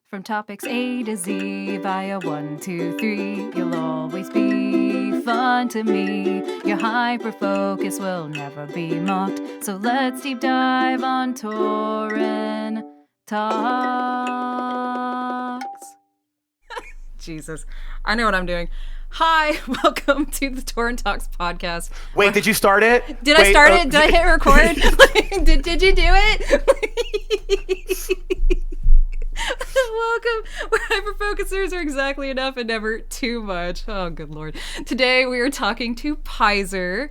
From topics A to Z via 1, 2, 3, you'll always be fun to me. Your hyper-focus will never be mocked. So let's deep dive on Torin Talks. Jesus, I know what I'm doing. Hi, welcome to the Torin Talks podcast. Wait, did you start it? Did I start it? Did I hit record? Did you do it? Welcome, where hyper-focusers are exactly enough and never too much. Oh, good lord. Today we are talking to Pizzer.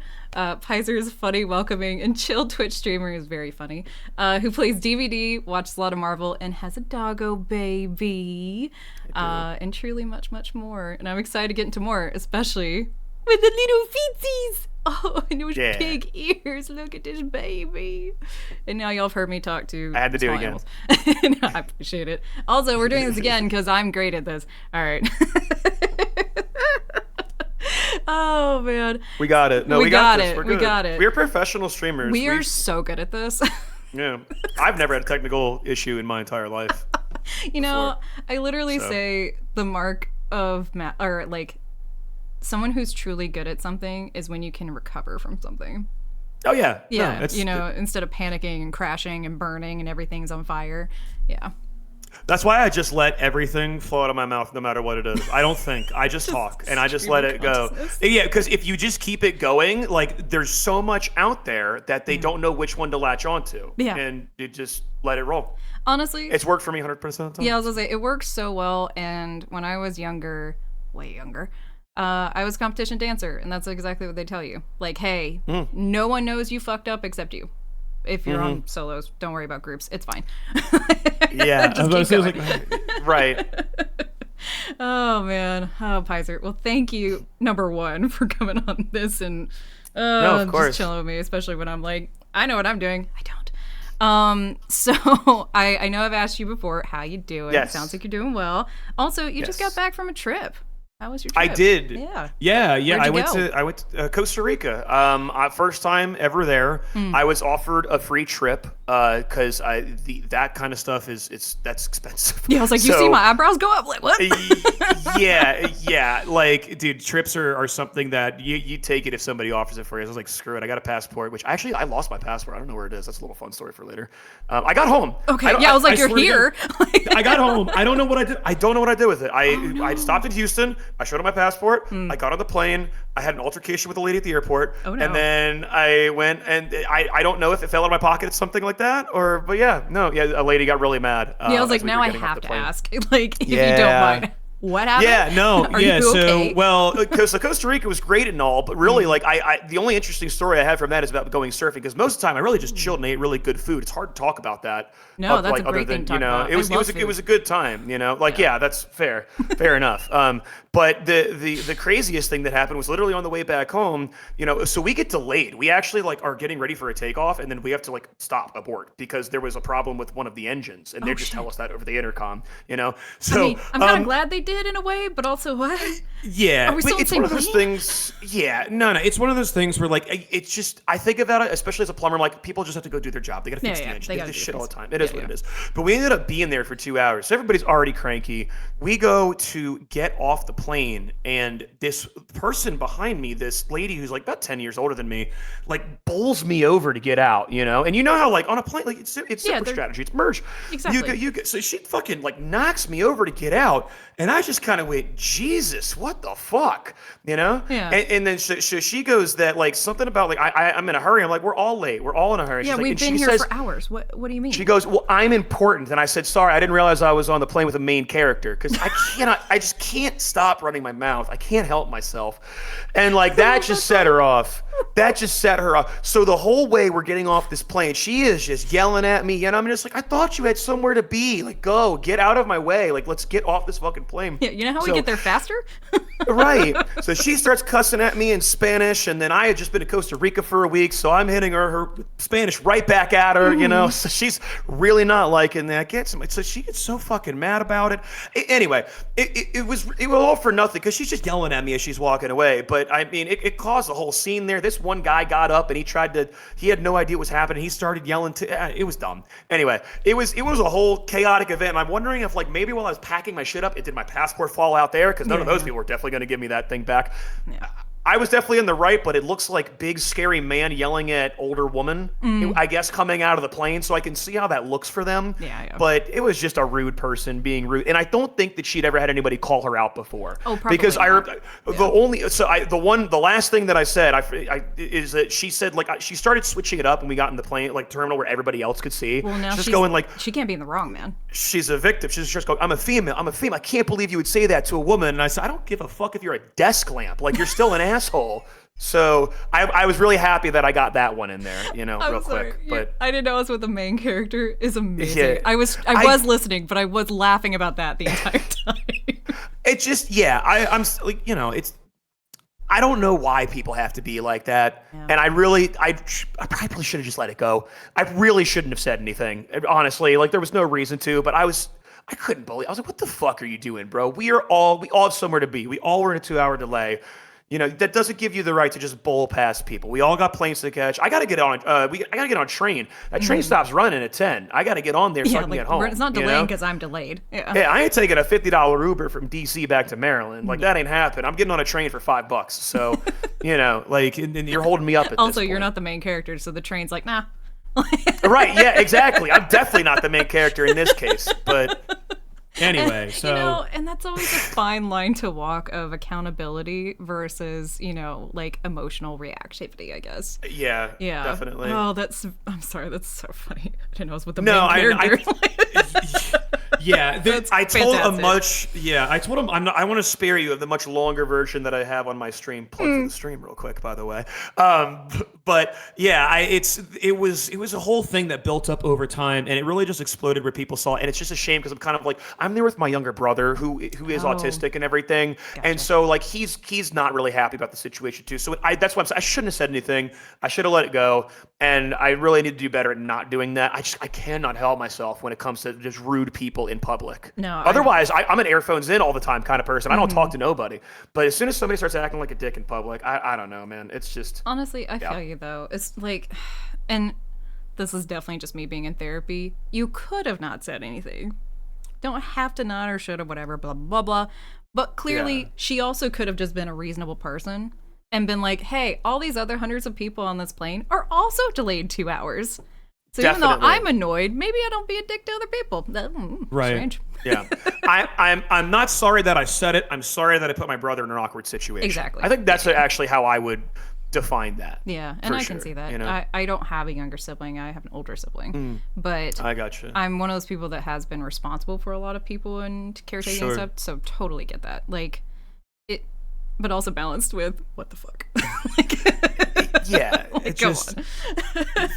Pizzer is funny, welcoming, and chill Twitch streamer who's very funny, who plays DVD, watches a lot of Marvel, and has a doggo baby, and truly much, much more. And I'm excited to get into more, especially with the little feetsies. Oh, and those big ears. Look at this baby. And now y'all have heard me talk to I had to do it again. No, I appreciate it. Also, we're doing this again because I'm great at this. All right. Oh, man. We got it. No, we got it. We're we good. got it. We're professional streamers. We are so good at this. Yeah. I've never had a technical issue in my entire life. You know, I literally say the mark of someone who's truly good at something is when you can recover from something. Oh, yeah. Yeah, no, instead of panicking and crashing and burning and everything's on fire. Yeah. That's why I just let everything flow out of my mouth no matter what it is. I don't think. I just talk, and I just let it go. Yeah, because if you just keep it going, like, there's so much out there that they don't know which one to latch onto. Yeah. And you just let it roll. Honestly. It's worked for me 100% of the time. Yeah, I was going to say, it works so well, and when I was younger, way younger, I was a competition dancer, and that's exactly what they tell you. Like, hey, no one knows you fucked up except you. If you're on solos, don't worry about groups. It's fine. Yeah. Just keep going. Right. Oh, man. Oh, Pizzer. Well, thank you, number one, for coming on this and no, of course. Just chilling with me, especially when I'm like, I know what I'm doing. I don't. So I know I've asked you before how you doing. Yes. Sounds like you're doing well. Also, you just got back from a trip. How was your trip? I did. Yeah. I went to Costa Rica. First time ever there. I was offered a free trip because that kind of stuff that's expensive. Yeah, I was like, you see my eyebrows go up? Like, what? yeah. Like, dude, trips are something that you take it if somebody offers it for you. I was like, screw it. I got a passport, which actually I lost my passport. I don't know where it is. That's a little fun story for later. I got home. Okay. I was like, you're here. I got home. I don't know what I did. I don't know what I did with it. I stopped in Houston. I showed him my passport. I got on the plane. I had an altercation with a lady at the airport. Oh, no. And then I went and I don't know if it fell out of my pocket or something like that. A lady got really mad. I was like, now I have to ask. Like, if you don't mind. What happened? Yeah, no, Are you okay? Costa Rica was great and all, but really, like, the only interesting story I had from that is about going surfing, because most of the time I really just chilled and ate really good food. It's hard to talk about that. No, that's a great thing to talk about. It was a good time, you know? Like, yeah that's fair enough. But the craziest thing that happened was literally on the way back home, you know, so we get delayed. We actually, like, are getting ready for a takeoff, and then we have to, like, stop abort because there was a problem with one of the engines, and they just tell us that over the intercom, you know? So, I mean, I'm kind of glad they did in a way, but also what? Yeah, are we still it's one of those things. Yeah, no, it's one of those things where, like, it's just, I think about it, especially as a plumber, like, people just have to go do their job. They got to fix the engine. They do this shit all the time. It is what it is. But we ended up being there for 2 hours. So everybody's already cranky. We go to get off the plane, and this person behind me, this lady who's like about 10 years older than me, like, bowls me over to get out, you know? And you know how, like, on a plane, like, it's simple strategy. It's merge. Exactly. So she fucking, like, knocks me over to get out, and I just kind of went, Jesus, what the fuck, you know? Yeah. And then so she goes that, like, something about, like, I'm in a hurry. I'm like, we're all late. We're all in a hurry. Yeah, we've been here for hours. What do you mean? She goes, well, I'm important. And I said, sorry, I didn't realize I was on the plane with a main character, because I just can't stop running my mouth. I can't help myself. And, like, that just set her off. That just set her off. So the whole way we're getting off this plane, she is just yelling at me, and I'm just like, I thought you had somewhere to be. Like, go, get out of my way. Like, let's get off this fucking plane. time. Yeah, you know how we get there faster? Right. So she starts cussing at me in Spanish, and then I had just been to Costa Rica for a week, so I'm hitting her Spanish right back at her, you know. So she's really not liking that. So she gets so fucking mad about it. Anyway, it was all for nothing because she's just yelling at me as she's walking away. But I mean, it caused a whole scene there. This one guy got up and he had no idea what was happening. He started yelling. It was dumb. Anyway, it was a whole chaotic event. And I'm wondering if like maybe while I was packing my shit up, did my passport fall out there? Because none of those people were definitely going to give me that thing back. Yeah. I was definitely in the right, but it looks like big scary man yelling at older woman, I guess, coming out of the plane. So I can see how that looks for them. Yeah. But it was just a rude person being rude. And I don't think that she'd ever had anybody call her out before. Oh, probably because not. The last thing that I said is that she said, like, she started switching it up when we got in the plane, like, terminal where everybody else could see. Well, now she's going like, she can't be in the wrong, man. She's a victim. She's just going, I'm a female. I can't believe you would say that to a woman. And I said, I don't give a fuck if you're a desk lamp. Like, you're still an asshole. So I was really happy that I got that one in there, you know, real quick. But I didn't know it was with the main character is amazing. Yeah, I was listening, but I was laughing about that the entire time. It's just, I'm like, you know, I don't know why people have to be like that. Yeah. And I probably should have just let it go. I really shouldn't have said anything, honestly. Like, there was no reason to, but I couldn't believe. I was like, what the fuck are you doing, bro? We all have somewhere to be. We all were in a 2-hour delay. You know, that doesn't give you the right to just bowl past people. We all got planes to catch. I got to get on. I got to get on a train. That train stops running at 10. I got to get on there so I can get home. It's not delaying because I'm delayed. Yeah, I ain't taking a $50 Uber from DC back to Maryland. Like, that ain't happening. I'm getting on a train for $5. So, you know, like, and you're holding me up at also, this point. You're not the main character, so the train's like, nah. Right, yeah, exactly. I'm definitely not the main character in this case, but... Anyway, and, so... You know, and that's always a fine line to walk of accountability versus, you know, like, emotional reactivity, I guess. Yeah, definitely. Oh, I'm sorry, that's so funny. I didn't know it was with the main character. I told him I want to spare you of the much longer version that I have on my stream. Plug for the stream real quick, by the way. But yeah, it was a whole thing that built up over time, and it really just exploded where people saw it. And it's just a shame because I'm kind of like, I'm there with my younger brother who is autistic and everything, and so like he's not really happy about the situation too. So that's why I shouldn't have said anything. I should have let it go, and I really need to do better at not doing that. I cannot help myself when it comes to just rude people in public. No. Otherwise, I'm an earphones in all the time kind of person. I don't talk to nobody. But as soon as somebody starts acting like a dick in public, I don't know, man. It's just... Honestly, I feel you, though. It's like... And this is definitely just me being in therapy. You could have not said anything. Don't have to not or should or whatever, blah, blah, blah. But clearly, she also could have just been a reasonable person and been like, hey, all these other hundreds of people on this plane are also delayed 2 hours. So Definitely. Even though I'm annoyed, maybe I don't be a dick to other people. Right. Strange. Yeah. I'm not sorry that I said it. I'm sorry that I put my brother in an awkward situation. Exactly. I think that's actually how I would define that. Yeah, and I can see that. You know? I don't have a younger sibling. I have an older sibling. But I gotcha. I'm one of those people that has been responsible for a lot of people and caretaking and stuff, so totally get that. Like, it, but also balanced with, what the fuck? Yeah, like, it's just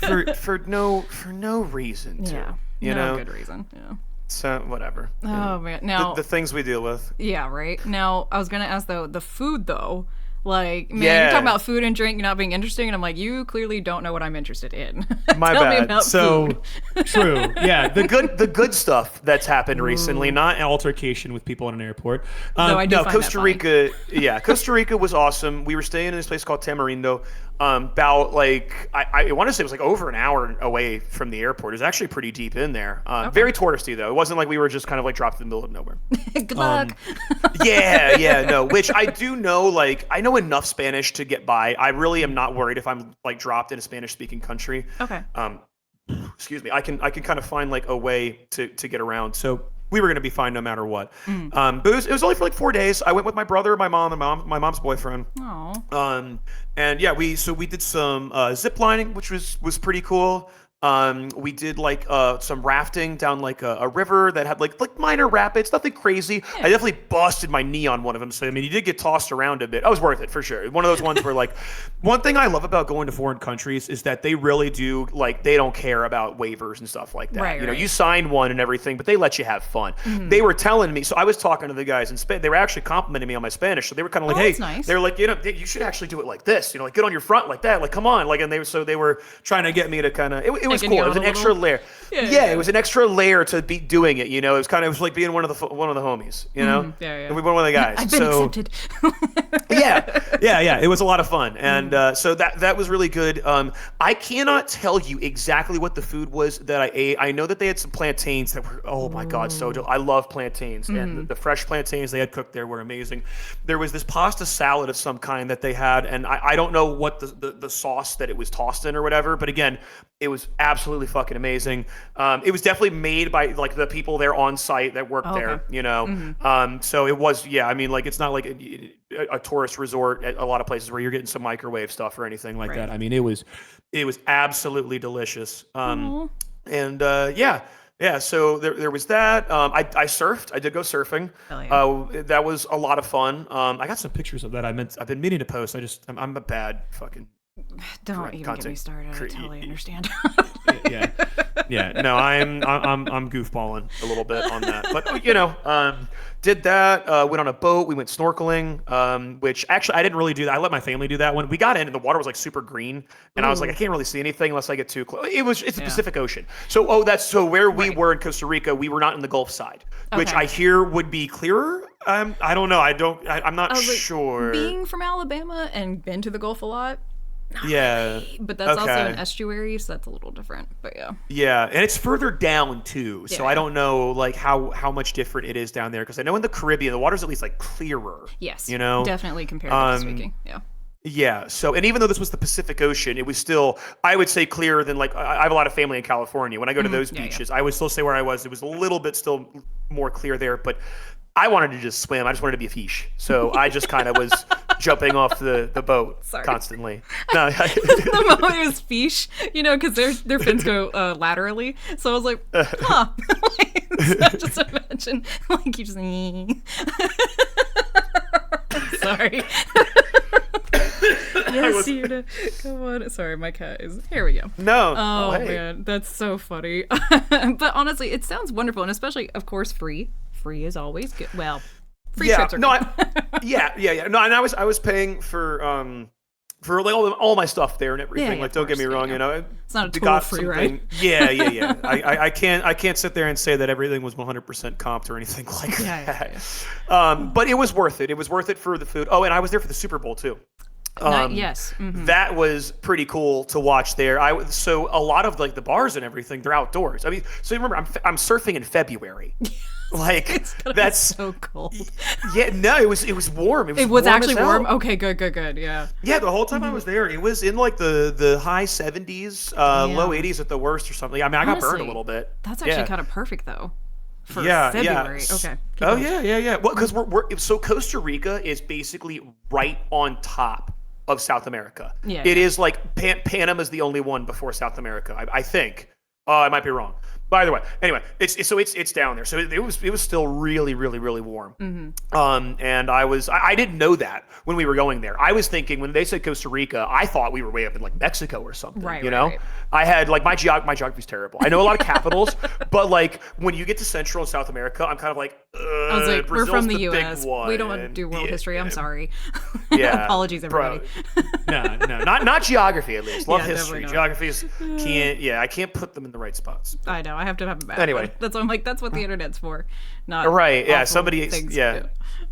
for no reason to. Yeah, you know, good reason. Yeah. So whatever. Oh man, now the things we deal with. Yeah, right. Now I was gonna ask though, the food though. Like, man, you're talking about food and drink not being interesting, and I'm like, you clearly don't know what I'm interested in. My Tell bad. me about food. True. Yeah, the good stuff that's happened recently, not an altercation with people in an airport. Costa Rica. Yeah, Costa Rica was awesome. We were staying in this place called Tamarindo. About like I want to say it was like over an hour away from the airport. It was actually pretty deep in there. Very touristy though. It wasn't like we were just kind of like dropped in the middle of nowhere. Good luck. No. Which I do know. Like I know enough Spanish to get by. I really am not worried if I'm like dropped in a Spanish-speaking country. Okay. Excuse me. I can kind of find like a way to get around. So we were going to be fine no matter what. But it was only for like 4 days. I went with my brother, my mom, and my mom's boyfriend. Aww. And yeah, we did some zip lining, which was pretty cool. We did like some rafting down like a river that had like minor rapids, nothing crazy. I definitely busted my knee on one of them. So I mean, you did get tossed around a bit. It was worth it for sure. One of those ones where like, one thing I love about going to foreign countries is that they really do like, they don't care about waivers and stuff like that. You know, you sign one and everything, but they let you have fun. They were telling me, so I was talking to the guys in Spain. They were actually complimenting me on my Spanish. So they were kind of like, hey, nice. they were like, you know, you should actually do it like this. You know, like get on your front like that. Like, come on. Like, and they were trying to get me to kind of, it was cool. It was an extra layer. It was an extra layer to be doing it. You know, it was like being one of the homies. You know, and we were one of the guys. I've been accepted. yeah. It was a lot of fun, and so that was really good. I cannot tell you exactly what the food was that I ate. I know that they had some plantains that were, oh my god, so I love plantains, and the fresh plantains they had cooked there were amazing. There was this pasta salad of some kind that they had, and I don't know what the sauce that it was tossed in or whatever, but again, it was absolutely fucking amazing. It was definitely made by like the people there on site that worked there, you know. So it was, I mean, like it's not like a tourist resort at a lot of places where you're getting some microwave stuff or anything like that. I mean, it was absolutely delicious. So there was that. I surfed. I did go surfing. That was a lot of fun. I got some pictures of that. I've been meaning to post. I'm a bad fucking. Don't even get me started. I totally understand. No, I'm goofballing a little bit on that, but you know, did that. Went on a boat. We went snorkeling, which actually I didn't really do that. I let my family do that. When we got in, and the water was like super green, and I was like, I can't really see anything unless I get too close. It's the Pacific Ocean. So so where we were in Costa Rica, we were not in the Gulf side, which I hear would be clearer. I don't know. I'm not sure. Being from Alabama and been to the Gulf a lot. But that's also an estuary, so that's a little different. But and it's further down too, so I don't know like how much different it is down there, because I know in the Caribbean the water's at least like clearer. Yes, you know, definitely comparatively speaking. So, and even though this was the Pacific Ocean, it was still, I would say, clearer than like, I have a lot of family in California. When I go to those beaches, I would still say where I was, it was a little bit still more clear there, but I wanted to just swim. I just wanted to be a fish. So I just kind of was jumping off the boat constantly. No, the moment it was fish, you know, because their fins go laterally. So I was like, huh. So just imagine, like, you just, sorry. Yes, Una. Come on. Sorry, my cat is. Here we go. No. Oh, hey. Man. That's so funny. But honestly, it sounds wonderful. And especially, of course, free. Free is always good. Well, free trips are good. No, and I was paying for like all my stuff there and everything. Like, don't get me wrong, you know. It's not a total free ride. Yeah. I can't sit there and say that everything was 100% comped or anything like that. But it was worth it. It was worth it for the food. Oh, and I was there for the Super Bowl too. Yes. That was pretty cool to watch there. So a lot of like the bars and everything, they're outdoors. I mean, so remember, I'm surfing in February. Like that's so cold. No, it was warm. It was warm actually warm. Okay, good. Yeah. Yeah, the whole time I was there, it was in like the high 70s, low 80s at the worst or something. I mean, I got burned a little bit. That's actually kind of perfect though. For February. Okay. Yeah. Well, because so Costa Rica is basically right on top of South America. Yeah. It is like Panama's the only one before South America, I think. I might be wrong. By the way, anyway, it's down there, so it was still really warm. And I didn't know that when we were going there. I was thinking when they said Costa Rica, I thought we were way up in like Mexico or something. Right. You know, right. I had like my geography's terrible. I know a lot of capitals, but like when you get to Central and South America, I'm kind of like, I was like, Brazil's we're from the U.S. We don't do world history. I'm sorry. Yeah. Apologies, everybody. No, not geography at least. Love history. Geography's I can't put them in the right spots. I know. I have to have them back. Anyway, that's what I'm like. That's what the internet's for. Not right. Yeah. Somebody. Things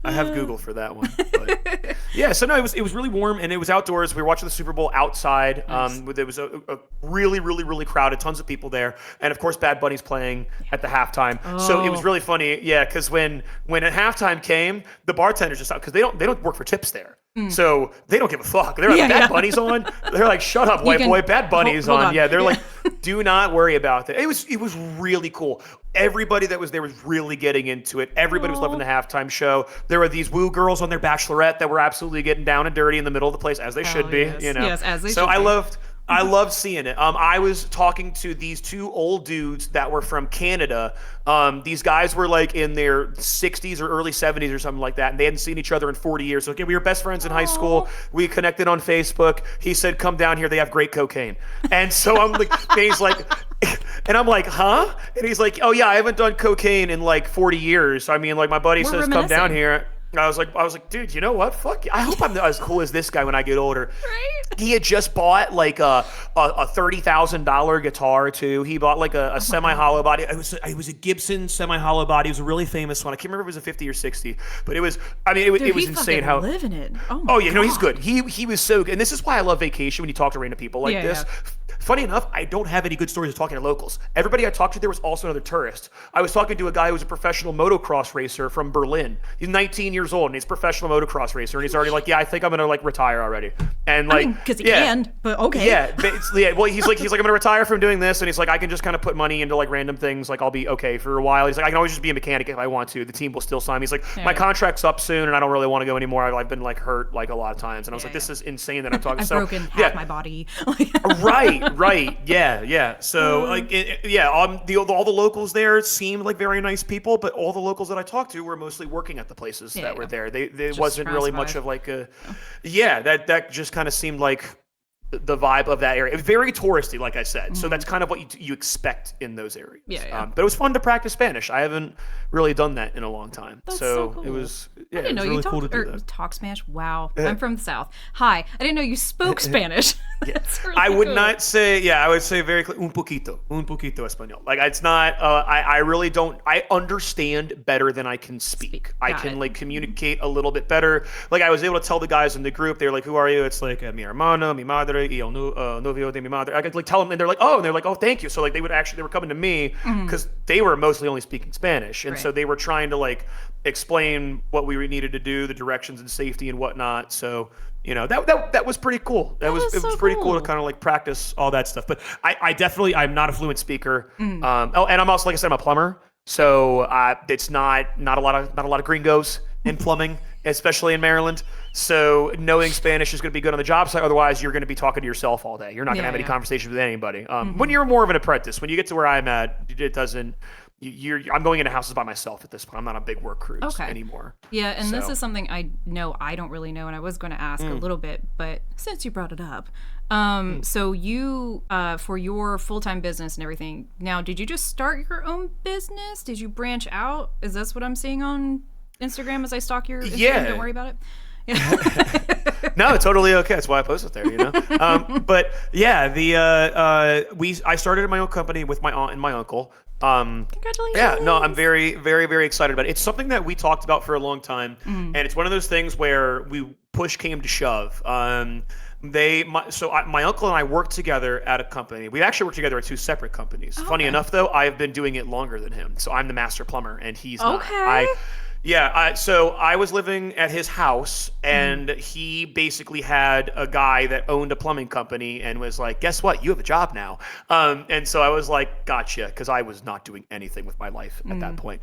I have Google for that one. But, so no, it was really warm and it was outdoors. We were watching the Super Bowl outside. Nice. There was a really crowded, tons of people there, and of course Bad Bunny's playing at the halftime. So it was really funny. Yeah, because when at halftime came, the bartenders just out because they don't work for tips there. So they don't give a fuck. They're like, Bad Bunny's on. They're like, shut up, white boy. Bad Bunny's on. Yeah, they're like, do not worry about that. It was really cool. Everybody that was there was really getting into it. Everybody was loving the halftime show. There were these woo girls on their Bachelorette that were absolutely getting down and dirty in the middle of the place, as they should be. Yes. You know, yes, as they so should I be. I love seeing it. I was talking to these two old dudes that were from Canada. These guys were like in their 60s or early 70s or something like that, and they hadn't seen each other in 40 years. So, okay, we were best friends in high school. We connected on Facebook. He said, "Come down here. They have great cocaine." And so I'm like, and he's like, and I'm like, huh? And he's like, "Oh yeah, I haven't done cocaine in like 40 years. I mean, like my buddy says, come down here." I was like, dude, you know what? Fuck you. I hope I'm as cool as this guy when I get older. Right? He had just bought like a $30,000 guitar too. He bought like a semi-hollow body. It was a Gibson semi-hollow body. It was a really famous one. I can't remember if it was a 50 or 60, but it was. I mean, it was insane how. Living it. Oh yeah, no, he's good. He was so good, and this is why I love vacation when you talk to random people like this. Yeah. Funny enough, I don't have any good stories of talking to locals. Everybody I talked to there was also another tourist. I was talking to a guy who was a professional motocross racer from Berlin. He's 19 years old and he's a professional motocross racer, and he's already like, yeah, I think I'm gonna like retire already. And like, because he can, but okay. Yeah, well, he's like, I'm gonna retire from doing this, and he's like, I can just kind of put money into like random things. Like, I'll be okay for a while. He's like, I can always just be a mechanic if I want to. The team will still sign me. He's like, my contract's up soon, and I don't really want to go anymore. I've been like hurt like a lot of times, and I was like, this is insane that I'm talking. I've broken half my body. Right. Yeah. So all the locals there seemed like very nice people, but all the locals that I talked to were mostly working at the places that were there. They wasn't really much of like a, that just kind of seemed like the vibe of that area. Very touristy, like I said. So that's kind of what you expect in those areas. Yeah. But it was fun to practice Spanish. I haven't really done that in a long time. That's so cool. It was I didn't know you cool to do that. talk Spanish. Wow. I'm from the South. Hi. I didn't know you spoke Spanish. That's really I would cool. not say, I would say very un poquito español. Like it's not, I really don't, I understand better than I can speak. I can like communicate a little bit better. Like I was able to tell the guys in the group, they were like, who are you? It's like, mi hermano, mi madre, y el novio de mi madre. I could like tell them, and they're like, oh, thank you. So like they were coming to me because they were mostly only speaking Spanish. And so they were trying to like explain what we needed to do, the directions and safety and whatnot. So, you know, that was pretty cool. It was pretty cool to kind of like practice all that stuff. But I'm not a fluent speaker. And I'm also, like I said, I'm a plumber. So it's not a lot of gringos in plumbing, especially in Maryland. So knowing Spanish is going to be good on the job site. Otherwise, you're going to be talking to yourself all day. You're not going to have any conversations with anybody. When you're more of an apprentice, when you get to where I'm at, it doesn't. I'm going into houses by myself at this point. I'm not on big work crews anymore. Yeah, and this is something I know I don't really know, and I was going to ask a little bit, but since you brought it up, so you for your full-time business and everything. Now, did you just start your own business? Did you branch out? Is this what I'm seeing on Instagram as I stalk your Instagram? Yeah. Don't worry about it. No, totally okay. That's why I post it there, you know. But yeah, I started my own company with my aunt and my uncle. Congratulations. Yeah, no, I'm very, very, very excited about it. It's something that we talked about for a long time, and it's one of those things where push came to shove. My uncle and I worked together at a company. We actually worked together at two separate companies. Funny enough, though, I have been doing it longer than him. So I'm the master plumber, and he's not. So I was living at his house, and he basically had a guy that owned a plumbing company and was like, guess what? You have a job now. And so I was like, gotcha, because I was not doing anything with my life at that point.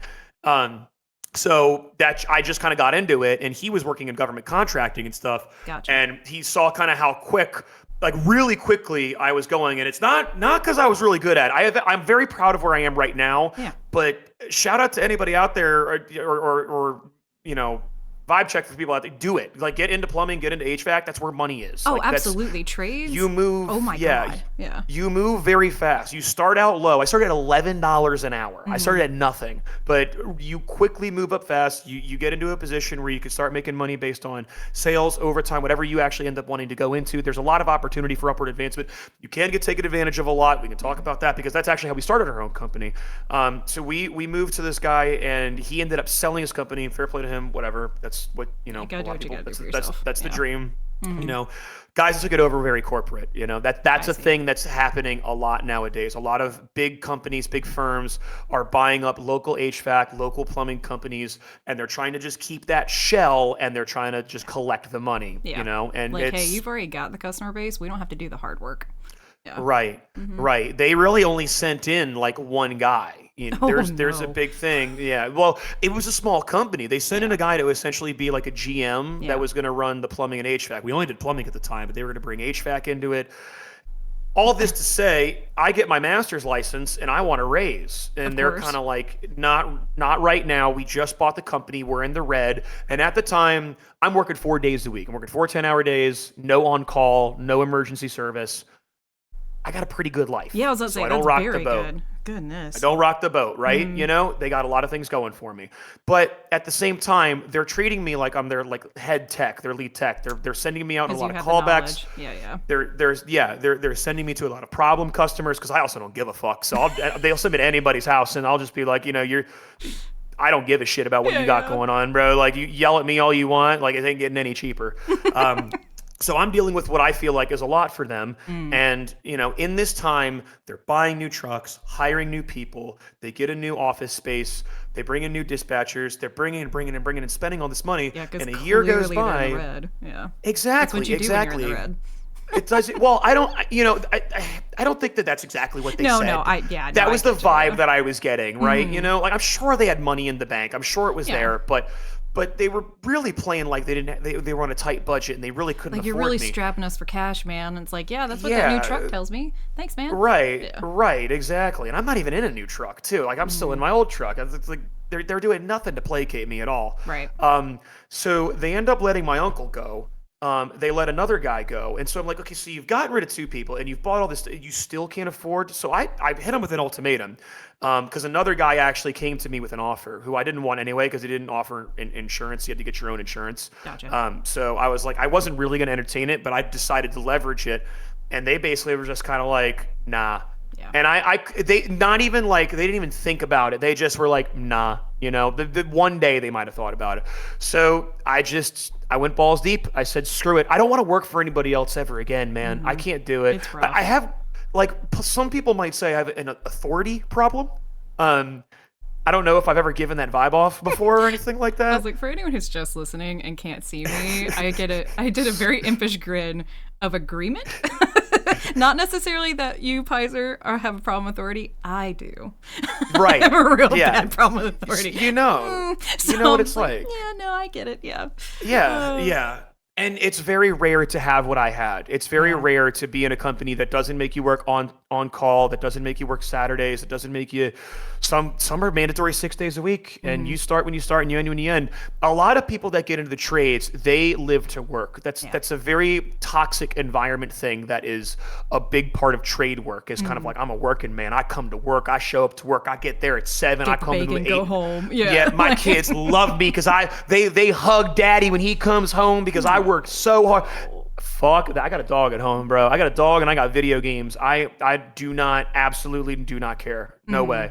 So that I just kind of got into it, and he was working in government contracting and stuff. Gotcha. And he saw kind of how quick, like really quickly I was going, and it's not because I was really good at it. I'm very proud of where I am right now. Yeah. But shout out to anybody out there, or you know, vibe check for people out there. Do it. Like get into plumbing, get into HVAC. That's where money is. Oh, like, absolutely. Trades. You move. Oh my God. Yeah. You move very fast. You start out low. I started at $11 an hour. I started at nothing, but you quickly move up fast. You get into a position where you can start making money based on sales, overtime, whatever you actually end up wanting to go into. There's a lot of opportunity for upward advancement. You can get taken advantage of a lot. We can talk about that because that's actually how we started our own company. So we moved to this guy, and he ended up selling his company. Fair play to him. Whatever. That's what, you know, a lot of people, that's the dream. You know, guys took it over very corporate. You know, that's a thing that's happening a lot nowadays. A lot of big companies, big firms are buying up local HVAC, local plumbing companies, and they're trying to just keep that shell, and they're trying to just collect the money. You know, and like, hey, you've already got the customer base. We don't have to do the hard work. Yeah. Right. They really only sent in like one guy. You know, there's a big thing. Yeah. Well, it was a small company. They sent in a guy to essentially be like a GM that was going to run the plumbing and HVAC. We only did plumbing at the time, but they were going to bring HVAC into it. all this to say, I get my master's license and I want to raise, and they're kind of like, not right now. We just bought the company. We're in the red. And at the time, I'm working 4 days a week. I'm working 4 10-hour days, no on call, no emergency service. I got a pretty good life. Yeah, I was about to say, that's very good. Goodness. I don't rock the boat, right? You know, they got a lot of things going for me. But at the same time, they're treating me like I'm their like head tech, their lead tech. They're sending me out on a lot of callbacks. They're sending me to a lot of problem customers because I also don't give a fuck. So they'll send me to anybody's house and I'll just be like, you know, I don't give a shit about what you got going on, bro. Like, you yell at me all you want. Like, it ain't getting any cheaper. So I'm dealing with what I feel like is a lot for them. And, you know, in this time, they're buying new trucks, hiring new people. They get a new office space. They bring in new dispatchers. They're bringing and spending all this money. Yeah, and a year goes by. In the red. Yeah. Exactly. That's what you do when you're in the red. It does. Well, I don't think that that's exactly what they said. That was the vibe that I was getting, right? You know, like, I'm sure they had money in the bank. I'm sure it was there, but they were really playing like they were on a tight budget and they really couldn't afford me. Like, you're really strapping us for cash, man. And it's like, that's what that new truck tells me. Thanks, man. Right, exactly. And I'm not even in a new truck, too. Like, I'm still in my old truck. It's like they're doing nothing to placate me at all. Right. So they end up letting my uncle go. They let another guy go. And so I'm like, okay, so you've gotten rid of 2 people and you've bought all this, you still can't afford. So I hit him with an ultimatum. Because another guy actually came to me with an offer who I didn't want anyway because he didn't offer insurance. You had to get your own insurance. Gotcha. So I was like, I wasn't really going to entertain it, but I decided to leverage it. And they basically were just kind of like, nah. Yeah. And they didn't even think about it. They just were like, nah, you know, the one day they might've thought about it. So I went balls deep. I said, screw it. I don't want to work for anybody else ever again, man. I can't do it. It's rough. I have, like, some people might say I have an authority problem. I don't know if I've ever given that vibe off before or anything like that. I was like, for anyone who's just listening and can't see me, I did a very impish grin of agreement. Not necessarily that you, Pizzer, have a problem with authority. I do. Right. I have a real bad problem with authority. You know. You know what it's like. Yeah, no, I get it. Yeah. Yeah. And it's very rare to have what I had. It's very rare to be in a company that doesn't make you work on call, that doesn't make you work Saturdays, that doesn't make you some are mandatory 6 days a week, and you start when you start and you end when you end. A lot of people that get into the trades, they live to work. That's a very toxic environment thing that is a big part of trade work. Is kind of like, I'm a working man. I come to work, I show up to work, I get there at 7, I come to 8. Go home. Yeah, my kids love me because they hug daddy when he comes home because I work so hard. Fuck, I got a dog at home, bro. I got a dog and I got video games. I absolutely do not care. No way.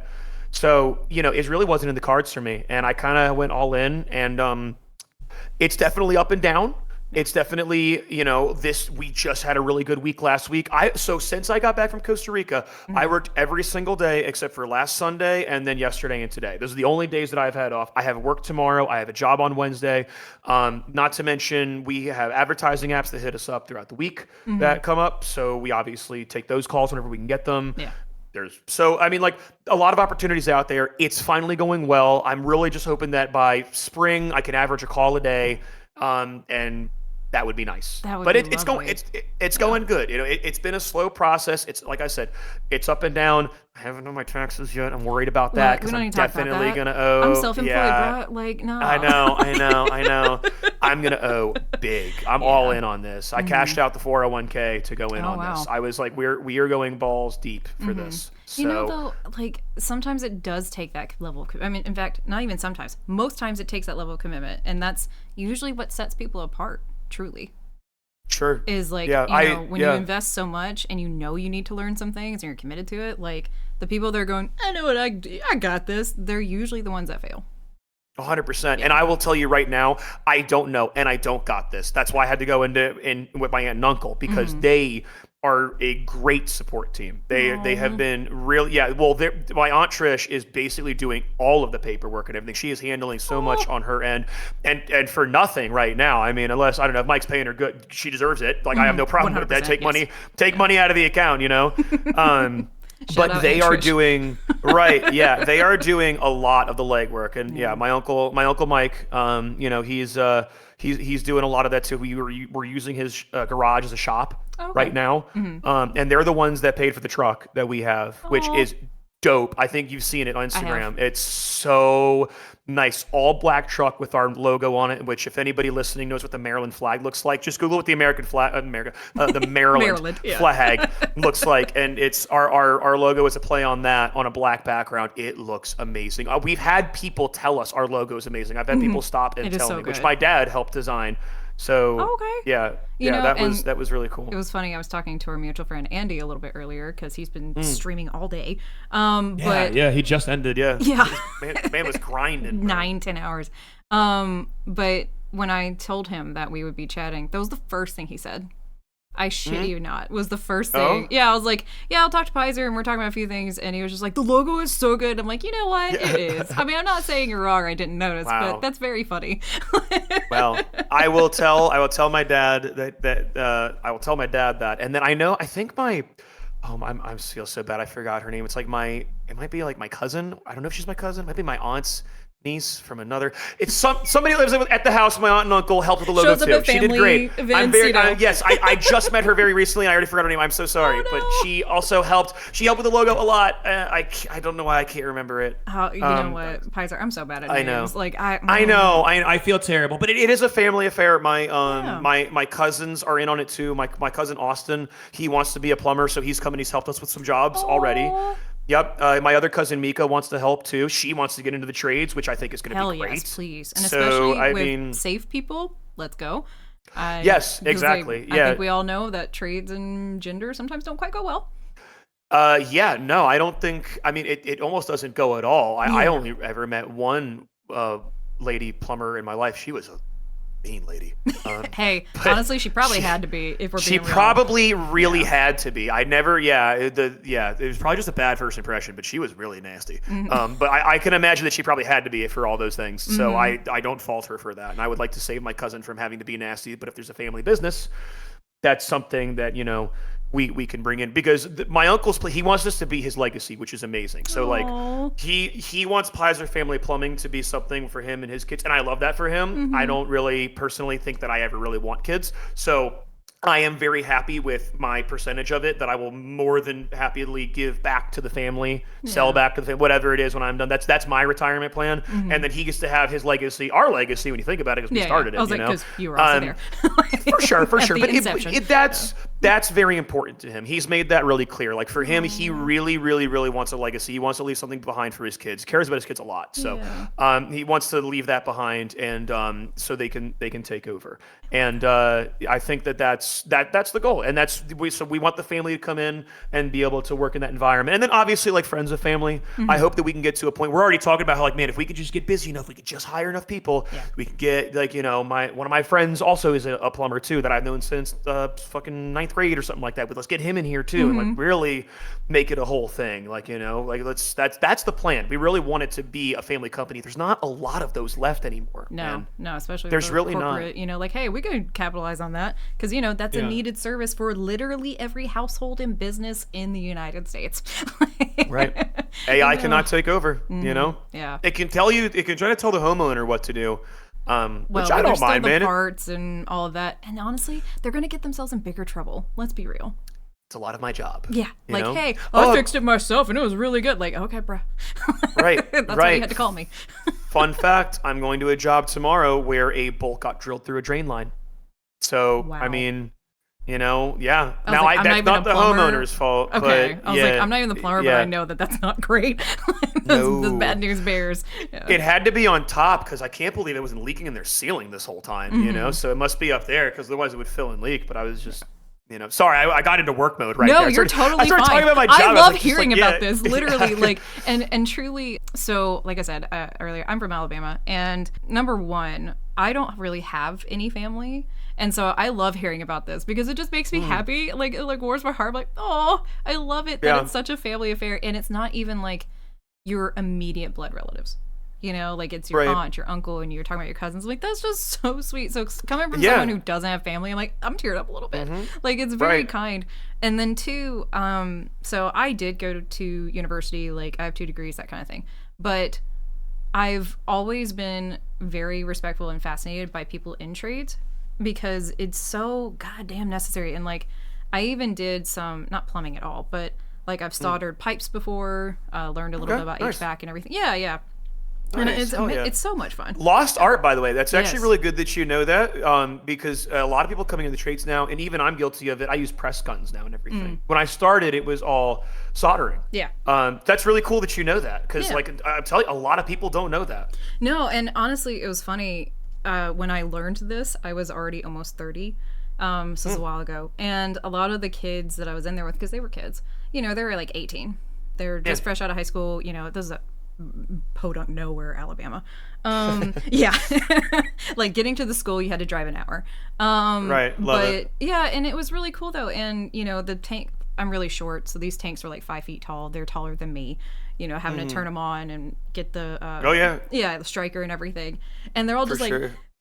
So, you know, it really wasn't in the cards for me. And I kind of went all in, and it's definitely up and down. It's definitely, you know, we just had a really good week last week. So since I got back from Costa Rica, I worked every single day except for last Sunday and then yesterday and today. Those are the only days that I've had off. I have work tomorrow. I have a job on Wednesday. Not to mention, we have advertising apps that hit us up throughout the week that come up. So we obviously take those calls whenever we can get them. Yeah. So, I mean, like, a lot of opportunities out there. It's finally going well. I'm really just hoping that by spring I can average a call a day, and that would be nice. It's going good. You know, it's been a slow process. It's like I said, it's up and down. I haven't done my taxes yet. I'm worried about that because I'm definitely gonna owe. I'm self-employed, bro. Like, no. I know. I'm gonna owe big. I'm all in on this. I cashed out the 401k to go in on this. I was like, we are going balls deep for this. So, you know, though, like, sometimes it does take that level of, I mean, in fact, not even sometimes. Most times it takes that level of commitment, and that's usually what sets people apart. Truly. Sure. Is like, when you invest so much and you know you need to learn some things and you're committed to it, like, the people that are going, I know what I got this, they're usually the ones that fail. 100%. And I will tell you right now, I don't know, and I don't got this. That's why I had to go in with my aunt and uncle, because they are a great support team. They have been really, well, my Aunt Trish is basically doing all of the paperwork and everything. She is handling so much on her end, and for nothing right now. I mean, unless, I don't know, if Mike's paying her good, she deserves it. Like, I have no problem with that. Take money out of the account, you know? But they are doing they are doing a lot of the legwork, and my uncle Mike, you know, he's doing a lot of that too. We're using his garage as a shop, right now. And they're the ones that paid for the truck that we have, which is dope. I think you've seen it on Instagram. It's so nice. All black truck with our logo on it, which if anybody listening knows what the Maryland flag looks like, just Google what the American flag, the Maryland flag looks like. And it's our logo is a play on that on a black background. It looks amazing. We've had people tell us our logo is amazing. I've had people stop and tell me, which my dad helped design. So that was really cool. It was funny. I was talking to our mutual friend Andy a little bit earlier because he's been streaming all day. He just ended. Man was grinding. 9-10 hours. But when I told him that we would be chatting, that was the first thing he said. I shit you not, was the first thing. Yeah, I was like, I'll talk to Pizzer and we're talking about a few things. And he was just like, the logo is so good. I'm like, you know what? It is. I mean, I'm not saying you're wrong. I didn't notice, but that's very funny. Well, I will tell my dad that I will tell my dad that. And then I think my, I feel so bad. I forgot her name. It's like it might be like my cousin. I don't know if she's my cousin. It might be my aunt's niece from another. It's somebody lives at the house. My aunt and uncle helped with the logo too. She did great. I'm very yes. I just met her very recently. I already forgot her name. I'm so sorry, but she also helped. She helped with the logo a lot. I don't know why I can't remember it. You know what, Pizzer? I'm so bad at names. I know. Like I know. I feel terrible, but it is a family affair. My cousins are in on it too. My cousin Austin, he wants to be a plumber, so he's come and he's helped us with some jobs already. Yep. My other cousin Mika wants to help too. She wants to get into the trades, which I think is going to be great. Yes, please. And especially with safe people, let's go. Yes, exactly. I think we all know that trades and gender sometimes don't quite go well. No, I don't think. I mean, it almost doesn't go at all. I only ever met one lady plumber in my life. She was a mean lady. Hey, honestly, she probably had to be. If we're being real. She probably really had to be. I never. It was probably just a bad first impression, but she was really nasty. But I can imagine that she probably had to be for all those things. So I don't fault her for that, and I would like to save my cousin from having to be nasty. But if there's a family business, that's something that we can bring in, because my uncle's he wants this to be his legacy, which is amazing. So like he wants Pizzer Family Plumbing to be something for him and his kids, and I love that for him. I don't really personally think that I ever really want kids, so I am very happy with my percentage of it that I will more than happily give back to the family, sell back to the family, whatever it is when I'm done. That's my retirement plan. And then he gets to have his legacy, our legacy, when you think about it, because we started it. I was because you were also there. For sure. But that's very important to him. He's made that really clear. Like for him, he really, really, really wants a legacy. He wants to leave something behind for his kids. Cares about his kids a lot. So he wants to leave that behind, and so they can take over. And I think that's the goal, and so we want the family to come in and be able to work in that environment, and then obviously like friends of family. I hope that we can get to a point. We're already talking about how like, man, if we could just get busy enough, we could just hire enough people. We could get like one of my friends also is a plumber too that I've known since fucking 9th grade or something like that. But let's get him in here too, and like really make it a whole thing. Like that's the plan. We really want it to be a family company. There's not a lot of those left anymore. No, especially there's really corporate, not. Like, hey, we could capitalize on that because that's a needed service for literally every household and business in the United States. Right. AI cannot take over. Yeah. It can try to tell the homeowner what to do. Which I don't mind, man. Parts and all of that, and honestly, they're going to get themselves in bigger trouble. Let's be real. It's a lot of my job. Yeah. Hey, I fixed it myself and it was really good. Like, okay, bro. Right. That's why you had to call me. Fun fact, I'm going to a job tomorrow where a bolt got drilled through a drain line. So, wow. I mean, yeah. Now, that's not the homeowner's fault. Okay. But, I was like, I'm not even the plumber, but I know that that's not great. The bad news bears. Yeah. It had to be on top because I can't believe it wasn't leaking in their ceiling this whole time, So it must be up there because otherwise it would fill and leak. But I was just... sorry, I got into work mode right there. No, you're totally fine. I started talking about my job. I love hearing about this, literally, and truly. So, like I said earlier, I'm from Alabama, and number one, I don't really have any family, and so I love hearing about this because it just makes me happy. Like warms my heart. I'm like, oh, I love it that it's such a family affair, and it's not even like your immediate blood relatives. It's your aunt, your uncle, and you're talking about your cousins. Like, that's just so sweet. So coming from someone who doesn't have family, I'm teared up a little bit. Like, it's very kind. And then two, so I did go to university. Like, I have 2 degrees, that kind of thing. But I've always been very respectful and fascinated by people in trades because it's so goddamn necessary. And I even did some, not plumbing at all, but like I've soldered pipes before, learned a little bit about HVAC and everything. Yeah, yeah. And it's so much fun. Lost art, by the way. That's actually really good that you know that, because a lot of people coming in the trades now, and even I'm guilty of it. I use press guns now and everything. When I started, it was all soldering. Yeah. That's really cool that you know that, because like I'm telling you, a lot of people don't know that. No, and honestly, it was funny. When I learned this, I was already almost 30. So this was a while ago, and a lot of the kids that I was in there with, because they were kids, they were like 18. They're just fresh out of high school. This is a podunk nowhere, Alabama. Yeah. Like getting to the school, you had to drive an hour. Right. Love it. Yeah, and it was really cool though. And the tank, I'm really short, so these tanks are like 5 feet tall. They're taller than me. Having to turn them on and get the the striker and everything. And they're all just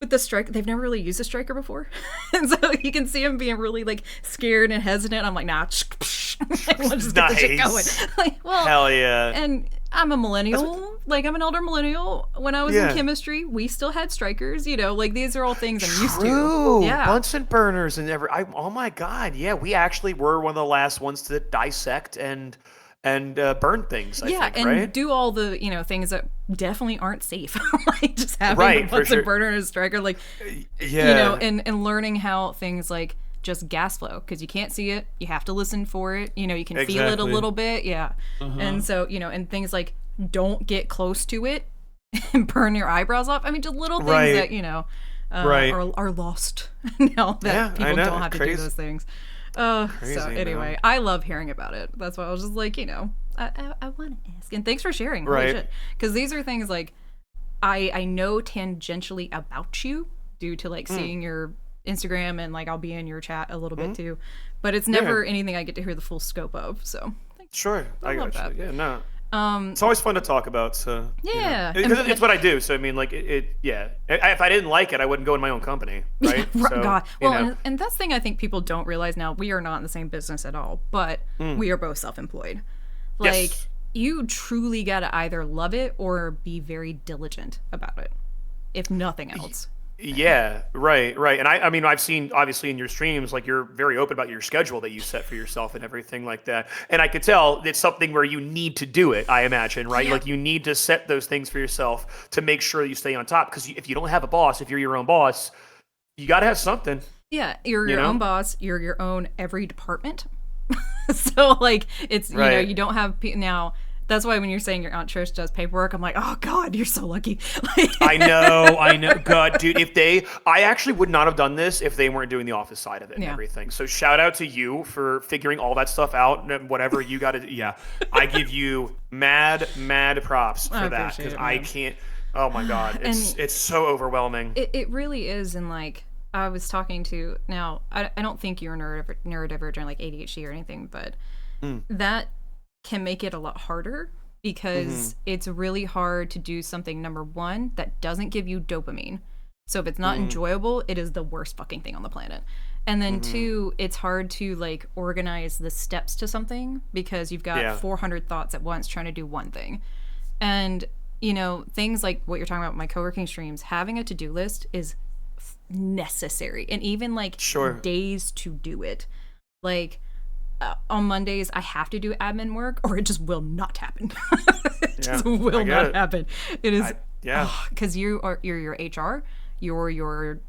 with the strike, they've never really used a striker before. And so you can see them being really like scared and hesitant. I'm like, nah, we'll just get the shit going. Like, well, hell yeah. And I'm a millennial. Like, I'm an older millennial. When I was in chemistry, we still had strikers. Like, these are all things I'm used to. Yeah. Bunsen burners and oh my God. Yeah, we actually were one of the last ones to dissect and burn things, I think, and right? do all the, things that definitely aren't safe. Like, just having a Bunsen burner and a striker, like, and learning how things like just gas flow, because you can't see it, you have to listen for it, you can feel it a little bit, and so and things like don't get close to it and burn your eyebrows off. I mean, just little things that are lost now that people don't have to do those things. Crazy, so anyway, man. I love hearing about it. That's why I was just like, I want to ask, and thanks for sharing, because these are things like I know tangentially about you due to like seeing your Instagram, and like I'll be in your chat a little bit too, but it's never anything I get to hear the full scope of. So sure, I got that. you. Yeah, no. It's always fun to talk about. So because it's what I do. So I mean, like if I didn't like it, I wouldn't go in my own company, right? So, God. Well, and that's the thing I think people don't realize now. We are not in the same business at all, but we are both self-employed. Like you truly got to either love it or be very diligent about it, if nothing else. Yeah, right. And I mean, I've seen obviously in your streams, like you're very open about your schedule that you set for yourself and everything like that. And I could tell it's something where you need to do it, I imagine, right? Like you need to set those things for yourself to make sure you stay on top. Because if you don't have a boss, if you're your own boss, you got to have something. Yeah, you're your own boss. You're your own every department. So like it's, you don't have now. That's why when you're saying your Aunt Trish does paperwork, I'm like, oh God, you're so lucky. I know. God, dude, I actually would not have done this if they weren't doing the office side of it and everything. So shout out to you for figuring all that stuff out and whatever you got to. Yeah, I give you mad props for that, because I can't. Oh my God, it's so overwhelming. It really is, and like I was talking to now, I don't think you're neurodivergent like ADHD or anything, but that can make it a lot harder, because it's really hard to do something, number one, that doesn't give you dopamine. So if it's not enjoyable, it is the worst fucking thing on the planet. And then two, it's hard to like organize the steps to something, because you've got 400 thoughts at once trying to do one thing. And things like what you're talking about with my co-working streams, having a to-do list is necessary, and even like days to do it. Like on Mondays, I have to do admin work, or it just will not happen. It just will not happen. It is because you're your HR, you're your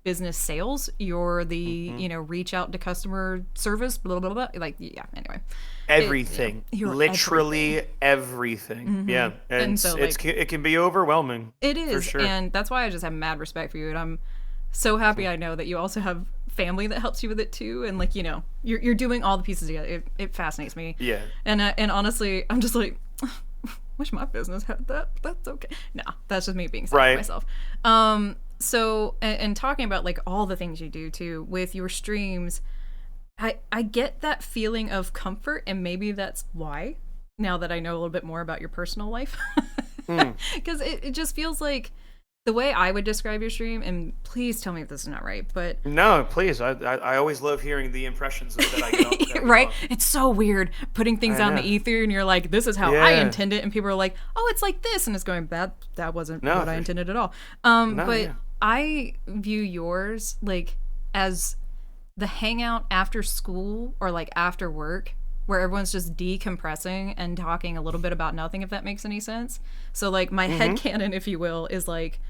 business sales, you're the reach out to customer service, blah blah blah. Like anyway, everything, literally everything. Yeah, and so it can be overwhelming. It is, for sure. And that's why I just have mad respect for you, and I'm so happy I know that you also have family that helps you with it too, and like you're doing all the pieces together. It fascinates me. Yeah. And honestly, I'm just like, wish my business had that. That's okay. No, that's just me being sad for myself. So and talking about like all the things you do too with your streams, I get that feeling of comfort, and maybe that's why, now that I know a little bit more about your personal life, because it just feels like the way I would describe your stream, and please tell me if this is not right, but no, please. I always love hearing the impressions that I get. Right? It's so weird putting things out in the ether, and you're like, this is how I intend it, and people are like, oh, it's like this, and it's going, that wasn't what I intended at all. I view yours like as the hangout after school or like after work where everyone's just decompressing and talking a little bit about nothing, if that makes any sense. So like my headcanon, if you will, is like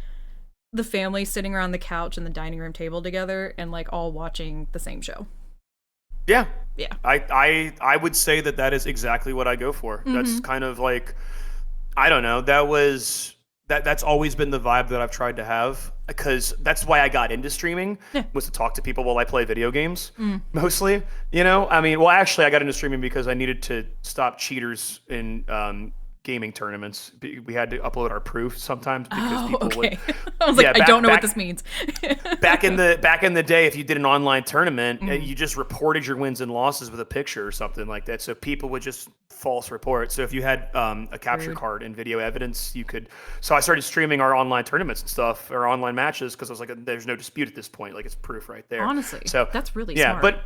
the family sitting around the couch and the dining room table together and like all watching the same show. Yeah. Yeah. I would say that is exactly what I go for. That's kind of like, I don't know, that's always been the vibe that I've tried to have, because that's why I got into streaming, was to talk to people while I play video games, mostly, you know? I mean, well, actually, I got into streaming because I needed to stop cheaters in gaming tournaments. We had to upload our proof sometimes because people would. I was like, I don't know what this means. back in the day, if you did an online tournament, you just reported your wins and losses with a picture or something like that. So people would just false report. So if you had a capture card and video evidence, you could. So I started streaming our online tournaments and stuff, or online matches, because I was like, there's no dispute at this point. Like, it's proof right there. Honestly, so that's really smart. But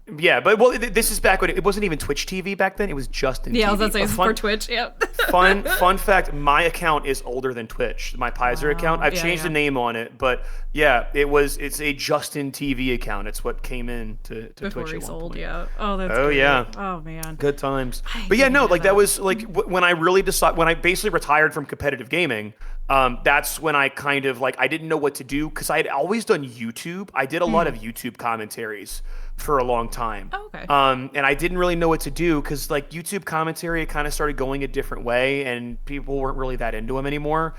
well, this is back when it wasn't even Twitch TV back then. It was just in TV. I was gonna say it's for Twitch. Yep. fun fact: my account is older than Twitch. My Pizzzer account. I've changed the name on it, but yeah, it's a Justin TV account. It's what came in to before Twitch he at one sold. point. Yeah. Oh, that's. Oh great. yeah. Oh man. Good times. But yeah, no, like that was like when I really decided, when I basically retired from competitive gaming. That's when I kind of like, I didn't know what to do, because I had always done YouTube. I did a lot of YouTube commentaries for a long time. Oh, okay. And I didn't really know what to do, because like YouTube commentary kind of started going a different way, and people weren't really that into them anymore.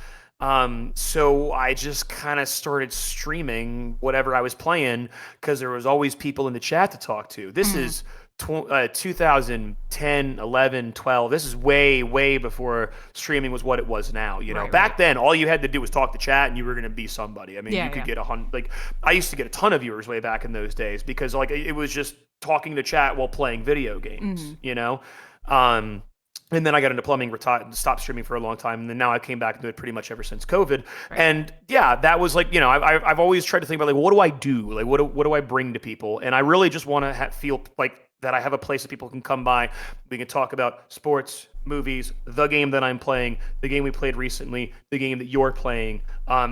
So I just kind of started streaming whatever I was playing, because there was always people in the chat to talk to. This is 2010, 11, 12. This is way before streaming was what it was now. You know, back then, all you had to do was talk to chat, and you were going to be somebody. I mean, you could get 100. Like, I used to get a ton of viewers way back in those days, because like it was just talking to chat while playing video games. You know, and then I got into plumbing, stopped streaming for a long time, and then now I came back and do it pretty much ever since COVID. And yeah, that was like, you know, I've always tried to think about like, what do I do? Like, what do I bring to people? And I really just want to feel like that I have a place that people can come by. We can talk about sports, movies, the game that I'm playing, the game we played recently, the game that you're playing,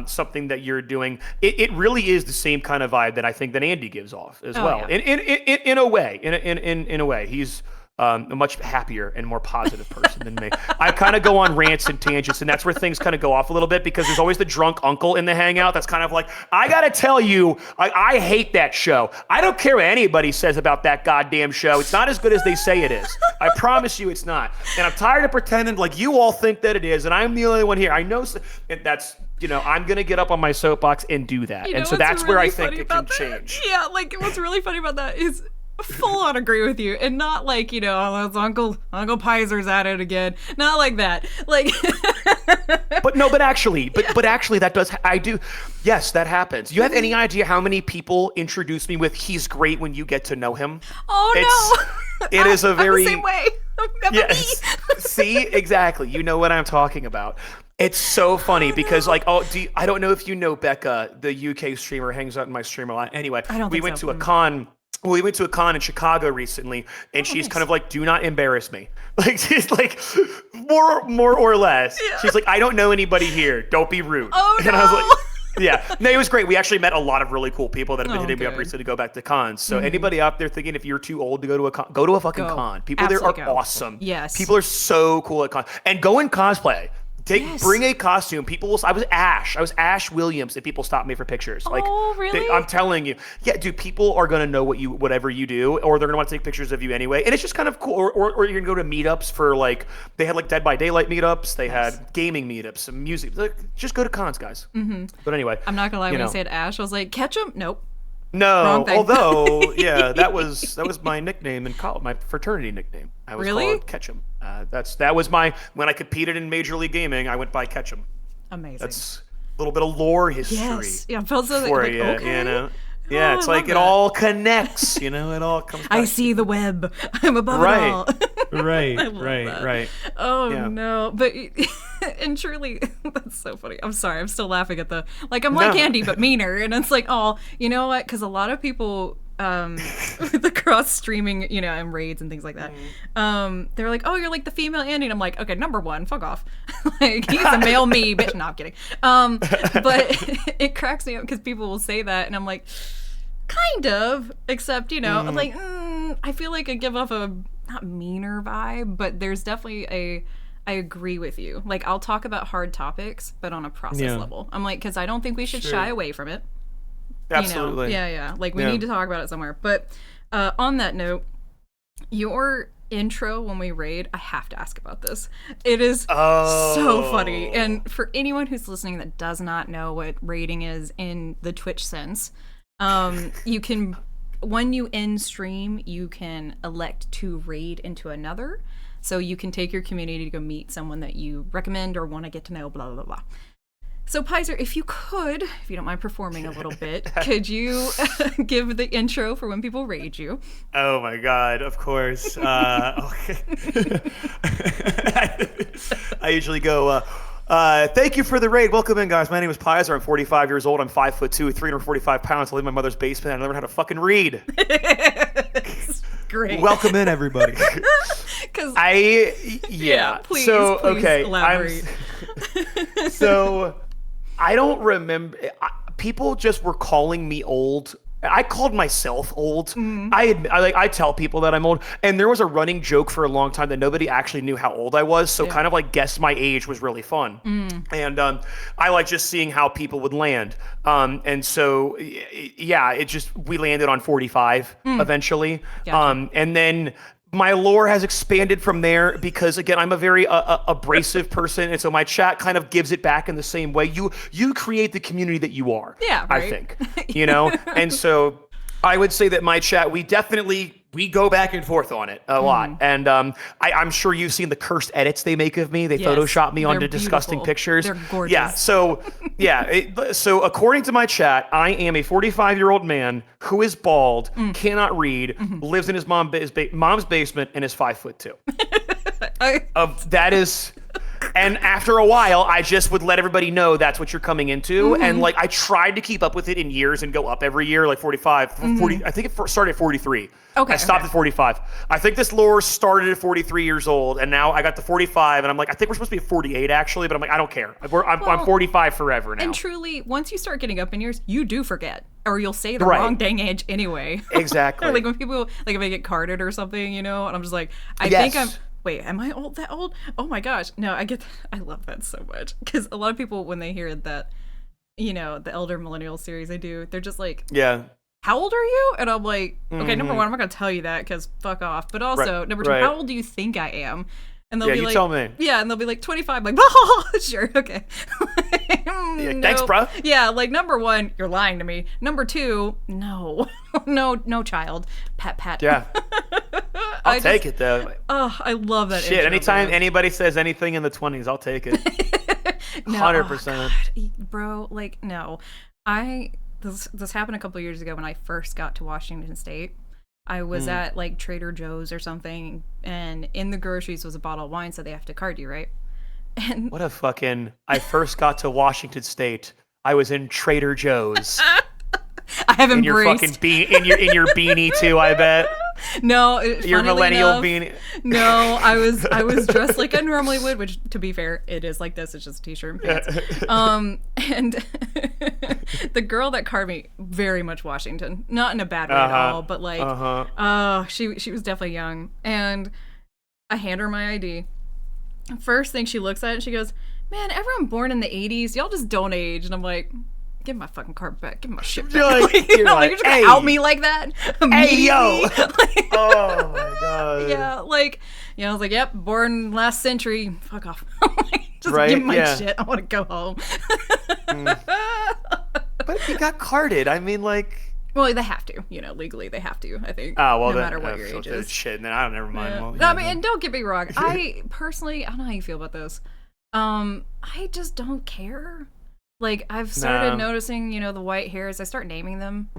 something that you're doing. It really is the same kind of vibe that I think that Andy gives off as well. Yeah. In a way, in a way, he's a much happier and more positive person than me. I kind of go on rants and tangents, and that's where things kind of go off a little bit, because there's always the drunk uncle in the hangout that's kind of like, I gotta tell you, I hate that show. I don't care what anybody says about that goddamn show. It's not as good as they say it is. I promise you it's not. And I'm tired of pretending like you all think that it is, and I'm the only one here. I know, and that's, you know, I'm going to get up on my soapbox and do that. You and know so that's really where I think it can that? change. Yeah, like what's really funny about that is full on agree with you, and not like, you know, oh, it's Uncle Pizzer's at it again. Not like that. Like but actually that does, I do. Yes, that happens. You have any idea how many people introduce me with he's great when you get to know him? Oh, no. It is a very I'm the same way. Yes. See, exactly. You know what I'm talking about. It's so funny because, like, I don't know if you know Becca, the UK streamer, hangs out in my stream a lot. Anyway, we went to a con. We went to a con in Chicago recently, and she's kind of like, "Do not embarrass me." Like, she's like, more or less. Yeah. She's like, "I don't know anybody here. Don't be rude." Oh, and I was like, yeah, no, it was great. We actually met a lot of really cool people that have been hitting me up recently to go back to cons. So anybody out there thinking if you're too old to go to a con, go to a fucking con. People there are awesome. Yes. People are so cool at cons. And go in cosplay. Bring a costume. People will. I was Ash Williams, and people stopped me for pictures. Like, really? I'm telling you, yeah, dude. People are gonna know whatever you do, or they're gonna want to take pictures of you anyway. And it's just kind of cool. Or you're gonna go to meetups for like, they had like Dead by Daylight meetups. They had gaming meetups, some music. Like, just go to cons, guys. But anyway, I'm not gonna lie. When you said Ash, I was like, Ketchum? Nope. No, although yeah, that was my nickname in college, my fraternity nickname. I was called Ketchum. That was when I competed in Major League Gaming, I went by Ketchum. Amazing. That's a little bit of lore history. Yes. Yeah, I felt so for like, you, okay. you know. Yeah, it's like it all connects, you know, it all comes back. I see the web. I'm above it all. Right. Oh, yeah. No. But, and truly, that's so funny. I'm sorry. I'm still laughing at I'm like Andy, but meaner. And it's like, oh, you know what? Because a lot of people, with the cross streaming, you know, and raids and things like that, they're like, oh, you're like the female Andy. And I'm like, okay, number one, fuck off. Like, he's a male me, bitch. No, I'm kidding. But it cracks me up because people will say that. And I'm like, Kind of, except, like, I feel like I give off a, not meaner vibe, but there's definitely I agree with you. Like, I'll talk about hard topics, but on a process level. I'm like, because I don't think we should shy away from it. Absolutely. Yeah. Like, we need to talk about it somewhere. But on that note, your intro when we raid, I have to ask about this. It is so funny. And for anyone who's listening that does not know what raiding is in the Twitch sense, you can, when you end stream, you can elect to raid into another. So you can take your community to go meet someone that you recommend or want to get to know, blah, blah, blah. So, Pizzer, if you don't mind performing a little bit, could you give the intro for when people raid you? Oh, my God, of course. Okay. I usually go, thank you for the raid. Welcome in, guys. My name is Pizzer. I'm 45 years old. I'm 5'2", 345 pounds. I live in my mother's basement. I learned how to fucking read. Great. Welcome in, everybody. Please okay, elaborate. So I don't remember. People just were calling me old. I called myself old. I tell people that I'm old, and there was a running joke for a long time that nobody actually knew how old I was. So kind of like guess my age was really fun, and I like just seeing how people would land. And so it just we landed on 45 eventually, Gotcha. and then. My lore has expanded from there because, again, I'm a very abrasive person, and so my chat kind of gives it back in the same way. You create the community that you are, right. I think, And so I would say that my chat, we go back and forth on it a lot. And I'm sure you've seen the cursed edits they make of me. They Photoshop me onto disgusting pictures. They're gorgeous. Yeah, so according to my chat, I am a 45-year-old man who is bald, cannot read, lives in his mom's basement, and is 5'2". That is... And after a while, I just would let everybody know that's what you're coming into. And like, I tried to keep up with it in years and go up every year, like 45, 40. I think it started at 43. Okay. I stopped at 45. I think this lore started at 43 years old, and now I got to 45, and I'm like, I think we're supposed to be at 48 actually, but I'm like, I don't care. I'm 45 forever now. And truly, once you start getting up in years, you do forget, or you'll say the wrong dang age anyway. Exactly. Like when people, like if I get carded or something, and I'm just like, I think I'm. Wait, am I that old? Oh my gosh. No, I love that so much. Because a lot of people, when they hear that, the Elder Millennial series I do, they're just like, how old are you? And I'm like, okay, number one, I'm not going to tell you that because fuck off. But also, number two, how old do you think I am? And they'll be like, tell me. Yeah, and they'll be like 25. I'm like, oh, sure, okay. Thanks, bro. Yeah, like number one, you're lying to me. Number two, no, no, child. Pat. Yeah. I'll take it though. Oh, I love that. Shit, anytime anybody says anything in the 20s, I'll take it. 100%. Bro, like no. This happened a couple years ago when I first got to Washington State. I was at like Trader Joe's or something, and in the groceries was a bottle of wine, so they have to card you, right? And what a fucking... I first got to Washington State. I was in Trader Joe's. I have embraced... In your beanie too, I bet. No, your millennial beanie. No, I was dressed like I normally would, which to be fair, it is like this. It's just a t-shirt and pants. And the girl that carded me, very much Washington, not in a bad way at all, but like, she was definitely young. And I hand her my ID. First thing she looks at it, and she goes, "Man, everyone born in the '80s, y'all just don't age." And I'm like, give my fucking card back. Give my shit back. You're just gonna out me like that? Hey, yo. Oh, my God. Yeah, I was like, yep, born last century. Fuck off. Just give me my shit. I want to go home. But if you got carded, I mean, like... Well, they have to. Legally they have to, I think. Oh, well, no matter what your age is. Shit, then I don't never mind. Yeah. Well, no, I mean, and don't get me wrong. I personally, I don't know how you feel about this. I just don't care. Like, I've started noticing, the white hairs. I start naming them.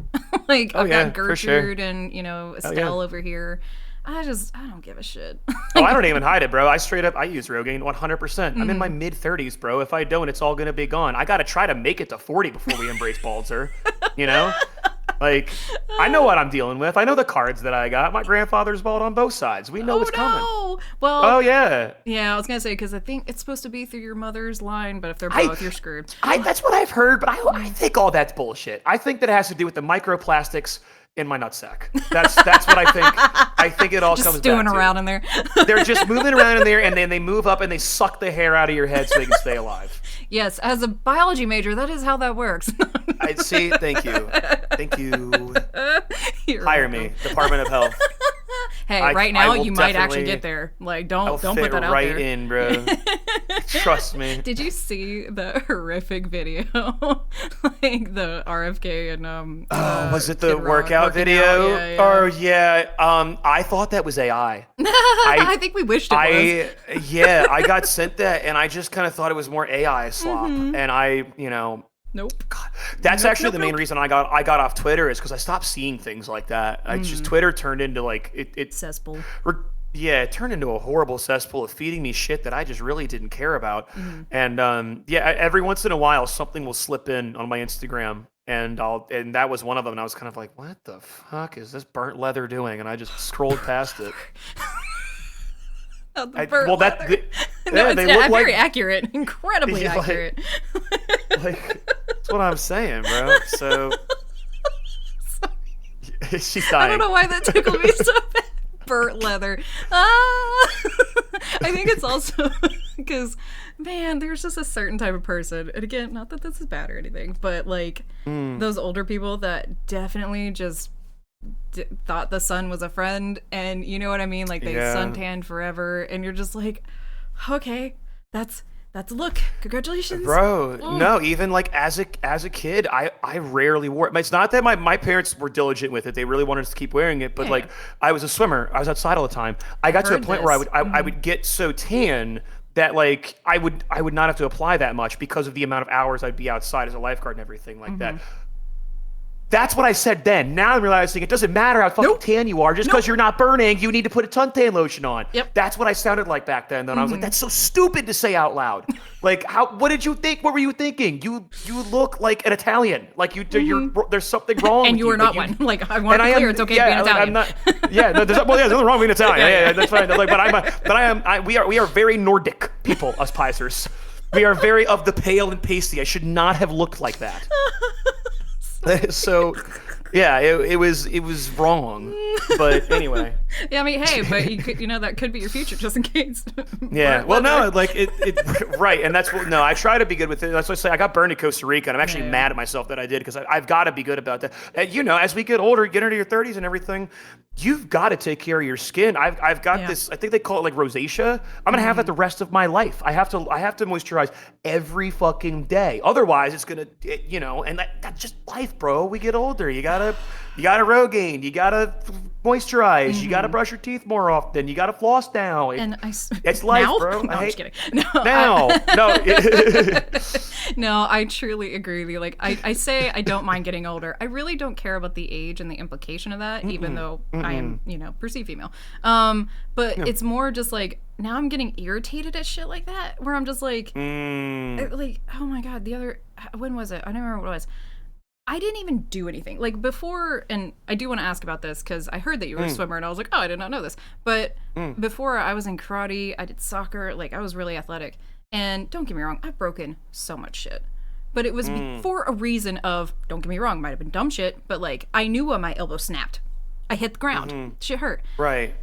Like, I've got Gertrude and, Estelle over here. I don't give a shit. Oh, I don't even hide it, bro. I use Rogaine 100%. I'm in my mid-30s, bro. If I don't, it's all going to be gone. I got to try to make it to 40 before we embrace Pizzzer, Like, I know what I'm dealing with. I know the cards that I got. My grandfather's bald on both sides. We know what's coming. Well, oh yeah. Yeah, I was gonna say, because I think it's supposed to be through your mother's line, but if they're both, you're screwed. That's what I've heard, but I think all that's bullshit. I think that it has to do with the microplastics in my nutsack. That's what I think. I think it all just comes back stewing to. around in there. They're just moving around in there, and then they move up and they suck the hair out of your head so they can stay alive. Yes, as a biology major, that is how that works. I see. Thank you. You're Hire welcome. me, Department of Health. Hey, I right now will you might actually definitely- get there. Like, I'll don't fit put that out right there. in, bro. Trust me. Did you see the horrific video, like the RFK and Was it the Kid Rock workout working video? out? Yeah. Oh yeah. I thought that was AI. I think we wished it was. I got sent that, and I just kind of thought it was more AI slop, and Nope. that's Nope, actually nope, the main nope. reason I got off Twitter is because I stopped seeing things like that. I just Twitter turned into like it Cesspool. it turned into a horrible cesspool of feeding me shit that I just really didn't care about. And every once in a while something will slip in on my Instagram, and that was one of them, and I was kind of like, what the fuck is this burnt leather doing? And I just scrolled past it. Oh, the I- burnt well, that- leather. they- No, yeah, it's they look very like- accurate, incredibly Yeah, like- accurate. Like, that's what I'm saying, bro. So she's dying. I don't know why that tickled me so bad. Burnt leather. I think it's also because, man, there's just a certain type of person, and again, not that this is bad or anything, but like those older people that definitely just thought the sun was a friend, and you know what I mean? Like they suntanned forever, and you're just like, okay, that's a look. Congratulations, Bro, no, even like as a kid, I rarely wore it. It's not that my parents were diligent with it. They really wanted us to keep wearing it, but Yeah. like I was a swimmer. I was outside all the time. I got to a heard point where this. I would get so tan that like I would not have to apply that much because of the amount of hours I'd be outside as a lifeguard and everything like that. That's what I said then. Now I'm realizing it doesn't matter how fucking tan you are. Just because you're not burning, you need to put a suntan lotion on. Yep. That's what I sounded like back then. Then I was like, that's so stupid to say out loud. Like, what did you think? What were you thinking? You look like an Italian. Like there's something wrong. and with you are not one. Like I want to be clear, it's okay to be an Italian. I'm not. Yeah, no, there's nothing wrong with being Italian. Yeah, that's fine. Like, we are very Nordic people, us Pizzers. We are very of the pale and pasty. I should not have looked like that. So, yeah, it was wrong, but anyway. Yeah, I mean, hey, but that could be your future, just in case. Yeah, Burnt well, leather. no, like it right, and that's what. No, I try to be good with it. That's what I say. I got burned in Costa Rica, and I'm actually mad at myself that I did because I've got to be good about that. And, as we get older, get into your 30s and everything, you've got to take care of your skin. I've got this. I think they call it like rosacea. I'm gonna have that the rest of my life. I have to moisturize every fucking day. Otherwise, it's gonna, and that's just life, bro. We get older. You gotta Rogaine. You gotta moisturize. You gotta brush your teeth more often. You gotta floss now. It's life, now? bro. No, I'm just kidding. No, No. no, I truly agree with you. Like, I say I don't mind getting older. I really don't care about the age and the implication of that, even though I am, perceived female. But it's more just like, now I'm getting irritated at shit like that, where I'm just like, like, oh my God, when was it? I don't remember what it was. I didn't even do anything. Like before, and I do want to ask about this because I heard that you were a swimmer and I was like, oh, I did not know this. But before I was in karate, I did soccer, like I was really athletic. And don't get me wrong, I've broken so much shit. But it was for a reason of, don't get me wrong, might have been dumb shit, but like I knew when my elbow snapped. I hit the ground. Shit hurt. Right.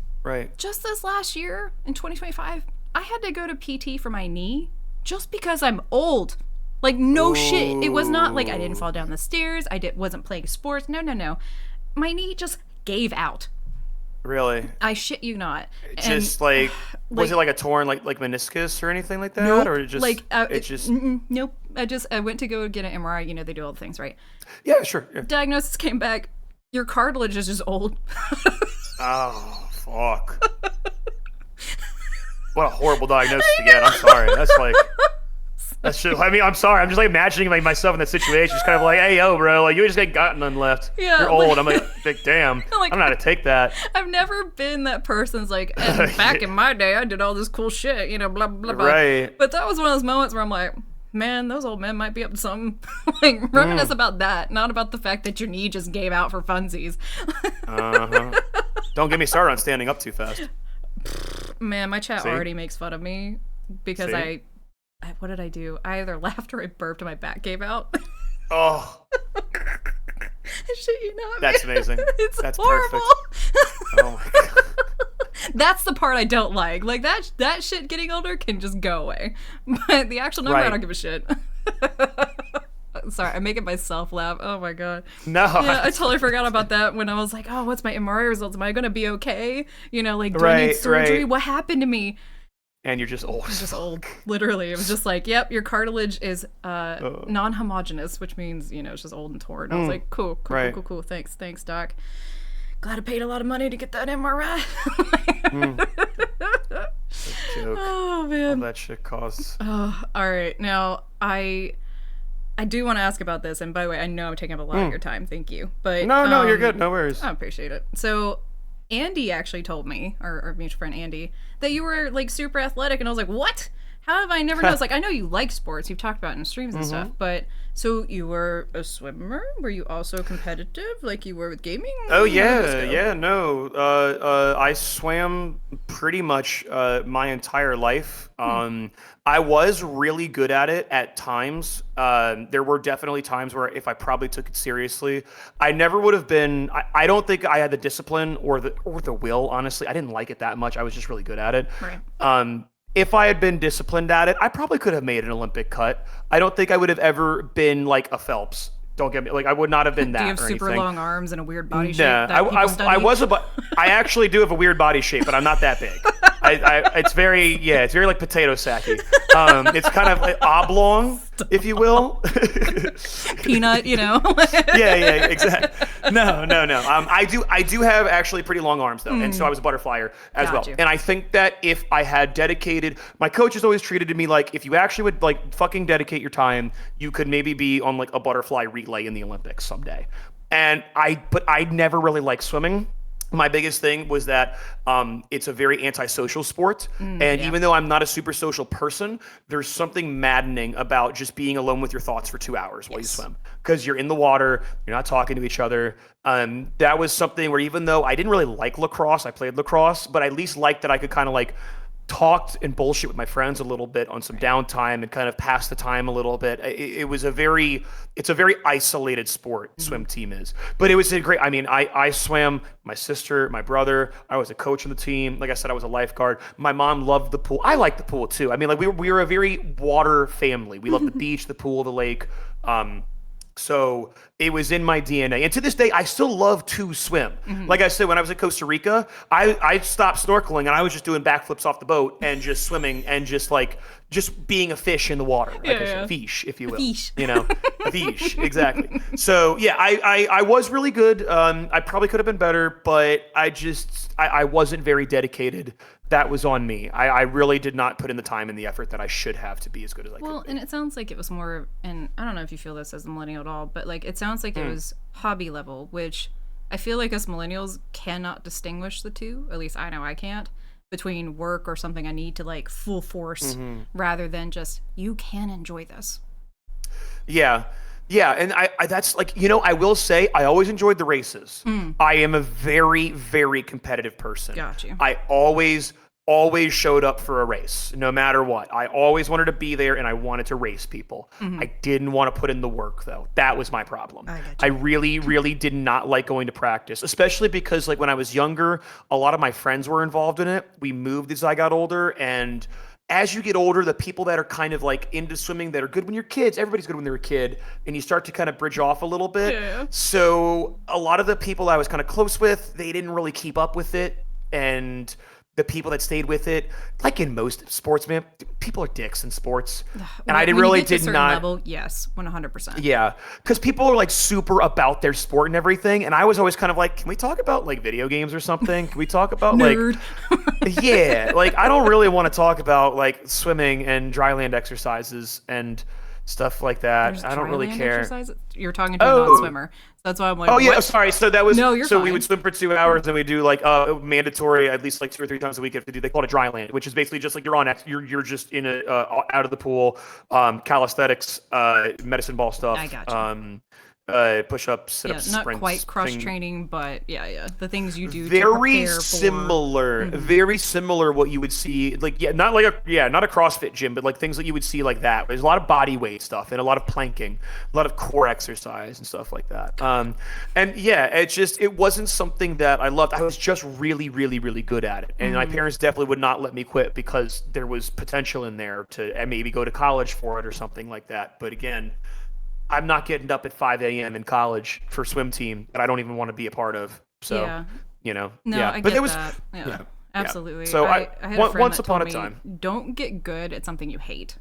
Just this last year, in 2025, I had to go to PT for my knee just because I'm old. Like, no shit. It was not like I didn't fall down the stairs. Wasn't playing sports. No. My knee just gave out. Really? I shit you not. Just like, was it like a torn like meniscus or anything like that? Nope. Or just like it just nope. I went to go get an MRI. They do all the things, right? Yeah, sure. Yeah. Diagnosis came back. Your cartilage is just old. Oh fuck! What a horrible diagnosis to get. I'm sorry. That's like. That's true. I mean, I'm sorry. I'm just like imagining like myself in that situation. Just kind of like, hey, yo, bro, like you just ain't got none left. Yeah, you're old. I'm like, damn. Like, I don't know how to take that. I've never been that person's like, and back in my day, I did all this cool shit, blah, blah, blah. Right. But that was one of those moments where I'm like, man, those old men might be up to something. Like, reminisce about that, not about the fact that your knee just gave out for funsies. Don't get me started on standing up too fast. Man, my chat already makes fun of me because I what did I do? I either laughed or I burped and my back gave out. Oh. Shit, you know. That's amazing. That's horrible. Perfect. Oh my god. That's the part I don't like. Like that shit getting older can just go away. But the actual number, I don't give a shit. Sorry, I'm making myself laugh. Oh my god. No. Yeah, I totally forgot about that when I was like, oh, what's my MRI results? Am I gonna be okay? You know, like, do I need surgery? Right. What happened to me? And you're just old. I'm just old. Literally. It was just like, yep, your cartilage is non-homogeneous, which means, you know, it's just old and torn. I was like, cool. Thanks, doc. Glad I paid a lot of money to get that MRI. Joke. Oh, man. All that shit costs. Oh, all right. Now, I do want to ask about this, and by the way, I know I'm taking up a lot of your time. Thank you. But No, you're good. No worries. I appreciate it. So, Andy actually told me, our mutual friend Andy, that you were like super athletic, and I was like, what? How have I never noticed? Like, I know you like sports, you've talked about it in streams and stuff, but so you were a swimmer? Were you also competitive, like you were with gaming? Oh yeah, no. I swam pretty much my entire life. I was really good at it at times. There were definitely times where if I probably took it seriously, I never would have been. I don't think I had the discipline or the will. Honestly, I didn't like it that much. I was just really good at it. Right. If I had been disciplined at it, I probably could have made an Olympic cut. I don't think I would have ever been like a Phelps. Don't get me, like, I would not have been that. Do you have or super anything. Long arms and a weird body shape? Nah, I actually do have a weird body shape, but I'm not that big. It's very like potato sacky. It's kind of like oblong, if you will. Peanut, you know. yeah, exactly. No. I do have actually pretty long arms though, and so I was a butterflyer as well. And I think that if I had dedicated, my coach has always treated me like if you actually would like fucking dedicate your time, you could maybe be on like a butterfly relay in the Olympics someday. But I never really liked swimming. My biggest thing was that it's a very antisocial sport. Even though I'm not a super social person, there's something maddening about just being alone with your thoughts for 2 hours while you swim. Because you're in the water, you're not talking to each other. That was something where even though I didn't really like lacrosse, I played lacrosse, but I at least liked that I could kind of like talked and bullshit with my friends a little bit on some downtime and kind of pass the time a little bit. It's a very isolated sport. Swim team is, but it was a great. I mean, I swam. My sister, my brother. I was a coach on the team. Like I said, I was a lifeguard. My mom loved the pool. I liked the pool too. I mean, like we were a very water family. We loved the beach, the pool, the lake. So it was in my DNA. And to this day, I still love to swim. Like I said, when I was in Costa Rica, I stopped snorkeling and I was just doing backflips off the boat and just swimming and just being a fish in the water. A fish, if you will. Fish. You know, a fish, exactly. So yeah, I was really good. I probably could have been better, but I wasn't very dedicated. That was on me. I really did not put in the time and the effort that I should have to be as good as I could be. Well, and it sounds like it was more, and I don't know if you feel this as a millennial at all, but like it sounds like it was hobby level, which I feel like us millennials cannot distinguish the two. At least I know I can't. Between work or something I need to like full force rather than just, you can enjoy this. Yeah, and I that's like, you know, I will say I always enjoyed the races. I am a very, very competitive person. Got you. I always showed up for a race, no matter what. I always wanted to be there and I wanted to race people. I didn't want to put in the work though. That was my problem. I really, really did not like going to practice, especially because like when I was younger, a lot of my friends were involved in it. We moved as I got older, and as you get older, the people that are kind of like into swimming that are good when you're kids, everybody's good when they're a kid, and you start to kind of bridge off a little bit. Yeah. So a lot of the people I was kind of close with, they didn't really keep up with it, and the people that stayed with it, like in most sports, man, people are dicks in sports. And I did not. Level, yes, 100%. Yeah, because people are like super about their sport and everything, and I was always kind of like, can we talk about like video games or something? Can we talk about Nerd. like, yeah, like I don't really want to talk about like swimming and dryland exercises and stuff like that. There's I don't really dryland care. exercises? You're talking to a non-swimmer. That's why I'm like, oh yeah, what? sorry. So that was No, you're so fine. we would swim for 2 hours, and we do like mandatory at least like 2 or 3 times a week. If to do, they call it a dry land, which is basically just like you're just in a out of the pool, calisthenics, medicine ball stuff. I got you. Push-ups, sit-ups, not sprints, quite cross-training, but yeah, the things you do very to prepare similar, very similar. What you would see, like not a CrossFit gym, but like things that you would see like that. There's a lot of body weight stuff and a lot of planking, a lot of core exercise and stuff like that. And yeah, it wasn't something that I loved. I was just really, really, really good at it, and my parents definitely would not let me quit because there was potential in there to maybe go to college for it or something like that. But again, I'm not getting up at 5 a.m. in college for swim team that I don't even want to be a part of. So, No, yeah. I but get it was, that. Yeah, absolutely. So I had a friend once that upon told a time, don't get good at something you hate,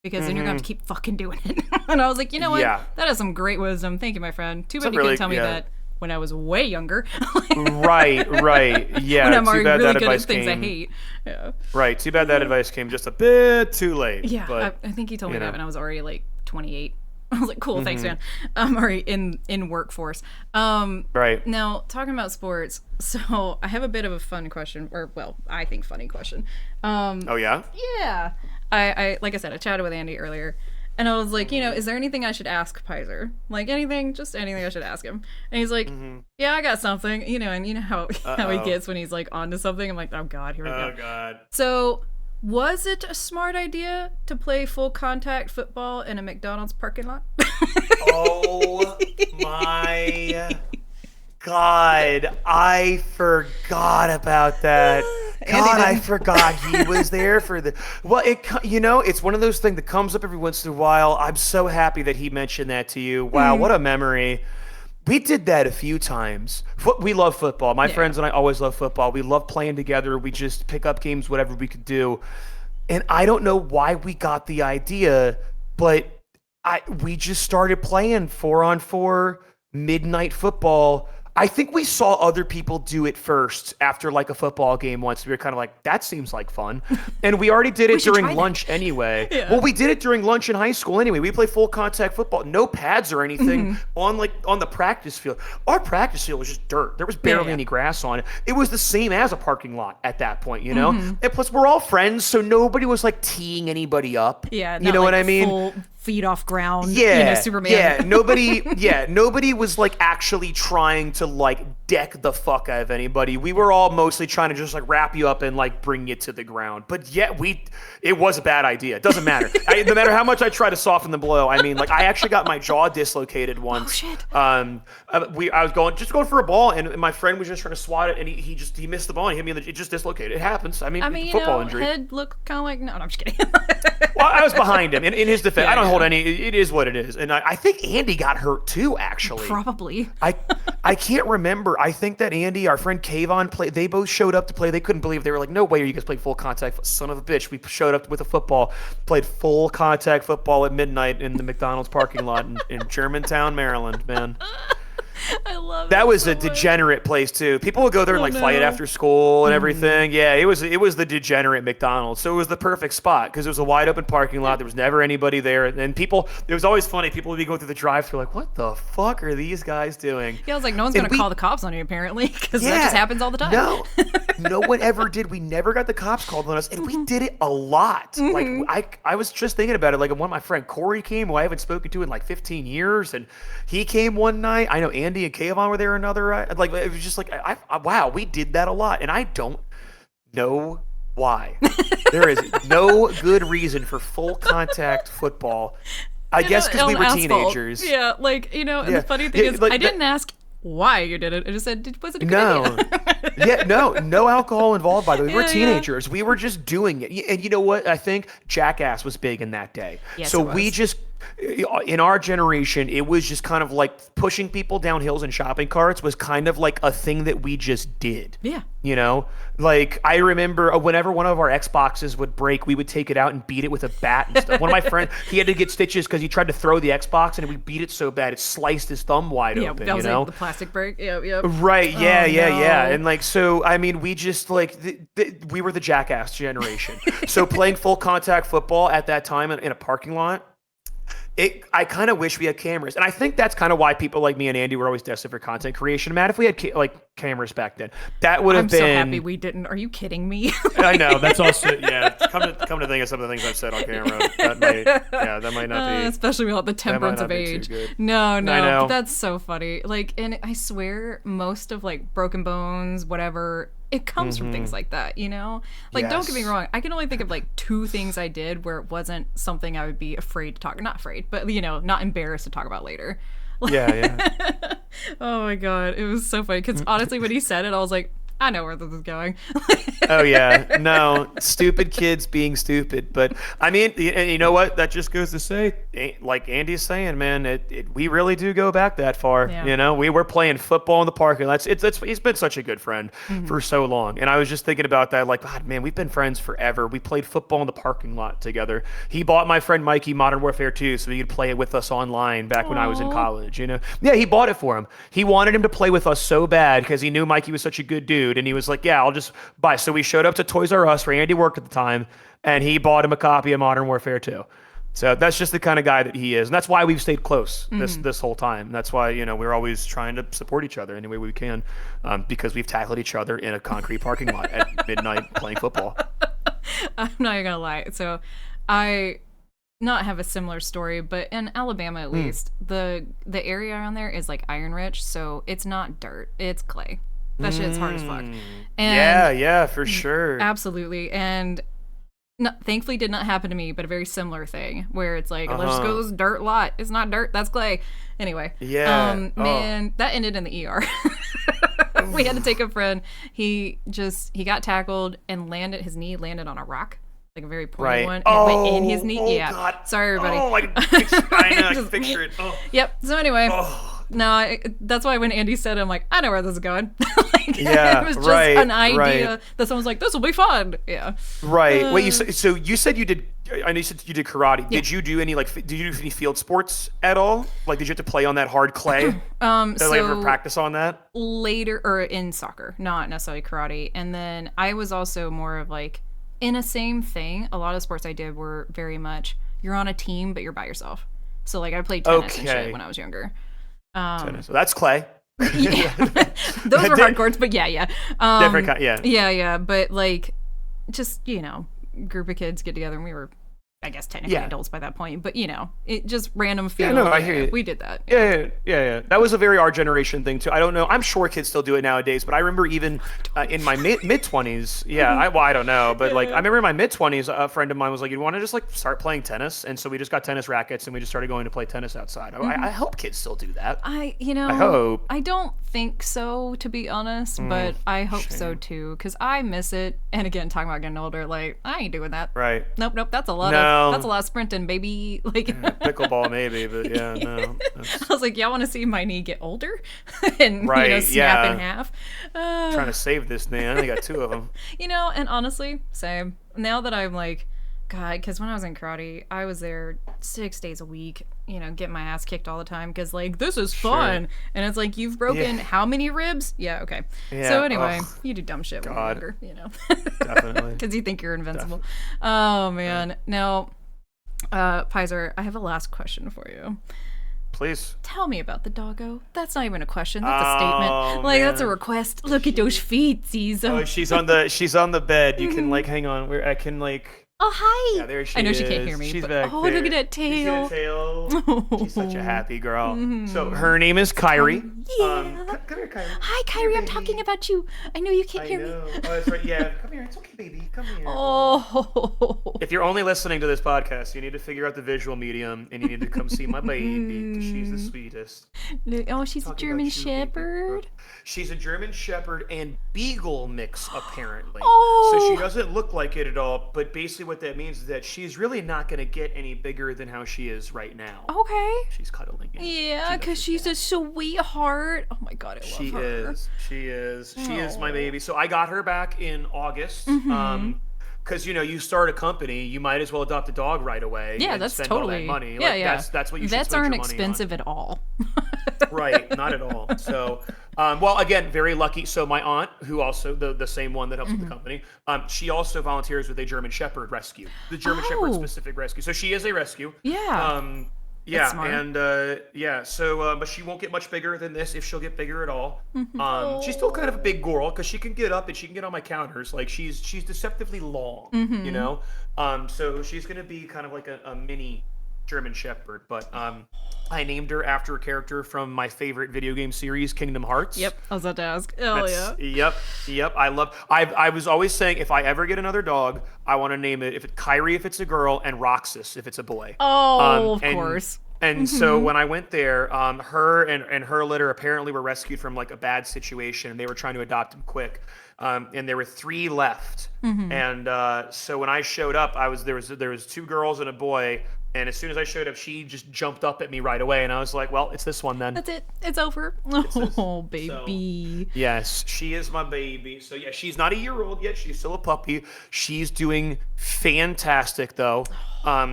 because then you're gonna have to keep fucking doing it. And I was like, you know what? Yeah. That is some great wisdom. Thank you, my friend. Too bad you really- couldn't tell me yeah. that when I was way younger. right, yeah. When I'm Too already bad really that good at advice thing I came. hate. Yeah. Right, too bad that advice came just a bit too late. Yeah, but, I think he told me you know. that when I was already like 28. I was like, cool, thanks, man. I'm already in workforce. Right. Now, talking about sports, so I have a bit of a fun question, or well, I think funny question. Oh yeah. Yeah. I like I said, I chatted with Andy earlier, and I was like, is there anything I should ask Pizzer? Like anything, just anything I should ask him. And he's like, yeah, I got something. And you know how he gets when he's like onto something. I'm like, oh god, here we go. Oh god. So, was it a smart idea to play full contact football in a McDonald's parking lot? Oh my god, I forgot about that. God, I forgot he was there for the. Well, it's one of those things that comes up every once in a while. I'm so happy that he mentioned that to you. Wow, what a memory. We did that a few times. We love football. My friends and I always love football. We love playing together. We just pick up games, whatever we could do. And I don't know why we got the idea, but we just started playing 4-on-4 midnight football. I think we saw other people do it first after like a football game once. We were kind of like, that seems like fun. And we already did it during lunch anyway. Yeah. Well, we did it during lunch in high school anyway. We play full contact football, no pads or anything on the practice field. Our practice field was just dirt. There was barely any grass on it. It was the same as a parking lot at that point, And plus we're all friends, so nobody was like teeing anybody up. Yeah. You know what I mean? Full feet off ground. Superman. Yeah. Nobody was like actually trying to like deck the fuck out of anybody. We were all mostly trying to just like wrap you up and like bring you to the ground. But yeah, it was a bad idea. It doesn't matter. No matter how much I try to soften the blow. I mean, like I actually got my jaw dislocated once. Oh shit. I was going for a ball, and my friend was just trying to swat it, and he missed the ball and hit me. It just dislocated. It happens. I mean football injury. Head looked kind of like no. I'm just kidding. Well, I was behind him. In his defense, I don't hold any. It is what it is. And I think Andy got hurt too, actually. Probably. I can't remember. I think that Andy, our friend Kayvon, played. They both showed up to play. They couldn't believe. They were like, no way are you guys playing full contact. Son of a bitch. We showed up with a football, played full contact football at midnight in the McDonald's parking lot in Germantown, Maryland, man. I love that. Was so a degenerate place too. People would go there and like fight after school and everything. Yeah, it was the degenerate McDonald's. So it was the perfect spot because it was a wide open parking lot. There was never anybody there, and it was always funny. People would be going through the drive-thru like, "What the fuck are these guys doing?" Yeah, I was like, no one's gonna call the cops on you apparently because that just happens all the time. No one ever did. We never got the cops called on us, and we did it a lot. Like I was just thinking about it. Like when my friend Corey came, who I haven't spoken to in like 15 years, and he came one night. I know Andy and Kayvon were there another. Like it was just like, wow, we did that a lot, and I don't know why. There is no good reason for full contact football. I guess because we were teenagers. Yeah, like and the funny thing is, I didn't ask why you did it. I just said, was it a good idea? No alcohol involved, by the way. We were teenagers. We were just doing it. And you know what? I think Jackass was big in that day. Yes, so we just, in our generation, it was just kind of like pushing people down hills in shopping carts was kind of like a thing that we just did. Yeah. Like I remember whenever one of our Xboxes would break, we would take it out and beat it with a bat and stuff. One of my friends, he had to get stitches because he tried to throw the Xbox and we beat it so bad it sliced his thumb wide open. That was like the plastic break. Yep. Right. Yeah. Yeah. And like, so, I mean, we just like, we were the Jackass generation. So playing full contact football at that time in a parking lot, I kind of wish we had cameras, and I think that's kind of why people like me and Andy were always destined for content creation. Matt, if we had like cameras back then, that would have been. I'm so happy we didn't. Are you kidding me? I know that's also Come to think of some of the things I've said on camera, that might not be. Especially without the temperance of age. No, but that's so funny. Like, and I swear, most of like Broken Bones, whatever. It comes from things like that, you know? Like, don't get me wrong. I can only think of, like, 2 things I did where it wasn't something I would be afraid to talk. Not afraid, but, you know, not embarrassed to talk about later. Yeah. Oh, my God. It was so funny. Because, honestly, when he said it, I was like, I know where this is going. Oh, yeah. No, stupid kids being stupid. But, I mean, and you know what? That just goes to say, like Andy's saying, man, we really do go back that far. Yeah. You know, we were playing football in the park, and he's been such a good friend for so long. And I was just thinking about that, like, God, man, we've been friends forever. We played football in the parking lot together. He bought my friend Mikey Modern Warfare 2 so he could play it with us online back when I was in college, you know? Yeah, he bought it for him. He wanted him to play with us so bad because he knew Mikey was such a good dude. And he was like, yeah, I'll just buy. So we showed up to Toys R Us where Andy worked at the time, and he bought him a copy of Modern Warfare 2. So that's just the kind of guy that he is. And that's why we've stayed close this whole time. And that's why, you know, we're always trying to support each other any way we can because we've tackled each other in a concrete parking lot at midnight playing football. I'm not even going to lie. So I not have a similar story, but in Alabama at least, the area around there is like iron rich. So it's not dirt. It's clay. That shit's hard as fuck. And yeah, for sure. Absolutely. And thankfully did not happen to me, but a very similar thing where it's like, let's just go to this dirt lot. It's not dirt, that's clay. Anyway. Yeah. Man, that ended in the ER. We had to take a friend. He got tackled and his knee landed on a rock. Like a very pointy one. And it went in his knee. Yeah. God. Sorry, everybody. I can picture it. Oh. Yep. So anyway. No, that's why when Andy said it, I'm like, I know where this is going. It was just an idea that someone's like, this will be fun. Yeah. Right. Wait, so you said you did, I know you said you did karate. Yeah. Did you do any field sports at all? Like, did you have to play on that hard clay? Ever practice on that? Later, or in soccer, not necessarily karate. And then I was also more of like, in a same thing, a lot of sports I did were very much, you're on a team, but you're by yourself. So like I played tennis and shit when I was younger. So that's clay. Yeah. Those were hard courts, but yeah. Different kind, yeah. Yeah, but like, just, you know, group of kids get together and we were, I guess, technically adults by that point, but you know, it just random field. Yeah, no, I hear you. We did that. Yeah. That was a very our generation thing too. I don't know. I'm sure kids still do it nowadays, but I remember even in my mid 20s. Yeah, I don't know, but like I remember in my mid 20s, a friend of mine was like, "You want to just like start playing tennis?" And so we just got tennis rackets and we just started going to play tennis outside. I hope kids still do that. I hope. I don't think so, to be honest, but I hope so too, because I miss it. And again, talking about getting older, like I ain't doing that. Right. Nope. That's a lot of sprinting, baby. Like pickleball maybe, but yeah, no. I was like, y'all want to see my knee get older and snap in half? Trying to save this knee. I only got 2 of them. And honestly, same. Now that I'm like, God, because when I was in karate, I was there 6 days a week, getting my ass kicked all the time because, like, this is fun. Sure. And it's like, you've broken how many ribs? Yeah, okay. Yeah, so anyway, you do dumb shit when you're younger, Definitely. Because you think you're invincible. Definitely. Oh, man. Right. Now, Pizzer, I have a last question for you. Please. Tell me about the doggo. That's not even a question. That's a statement. Like, that's a request. Look at those feet, Caesar. Oh, she's on the bed. You can, like, hang on. I can, like... Oh, hi. Yeah, there she is. I know she can't hear me. She's back there. Look at that tail. She's such a happy girl. So her name is Kairi. Yeah. Come here, Kairi. Hi, Kairi. I'm talking about you. I know you can't hear me. Oh, that's right. Yeah. Come here. It's okay, baby. Come here. Oh. If you're only listening to this podcast, you need to figure out the visual medium, and you need to come see my baby, because she's the sweetest. Oh, she's a German Shepherd. She's a German Shepherd and Beagle mix, apparently. Oh. So she doesn't look like it at all, but basically what that means is that she's really not going to get any bigger than how she is right now. Okay. She's cuddling it. Yeah, because she's a sweetheart. Oh my God, I love her. She is my baby. So I got her back in August. Because you start a company, you might as well adopt a dog right away. Yeah, and that's spend totally. All that money. Yeah. That's what you should Vets spend aren't your money expensive on. at all. Right, not at all. So, well, again, very lucky. So my aunt, who also the same one that helps with the company, she also volunteers with a German Shepherd rescue, the German Shepherd specific rescue. So she is a rescue. Yeah. Yeah, smart. and but she won't get much bigger than this if she'll get bigger at all. She's still kind of a big girl because she can get up and she can get on my counters. Like she's deceptively long, you know. So she's gonna be kind of like a mini German Shepherd. But I named her after a character from my favorite video game series, Kingdom Hearts. Yep, I was about to ask. Yeah. Yep. I was always saying if I ever get another dog, I want to name it Kairi if it's a girl and Roxas if it's a boy. Oh, of course. And so when I went there, her and her litter apparently were rescued from like a bad situation, and they were trying to adopt them quick. And there were 3 left. And so when I showed up, there was 2 girls and a boy. And as soon as I showed up, she just jumped up at me right away, and I was like, "Well, it's this one then." That's it. It's over. Oh, baby. So, yes, she is my baby. So yeah, she's not a year old yet. She's still a puppy. She's doing fantastic though.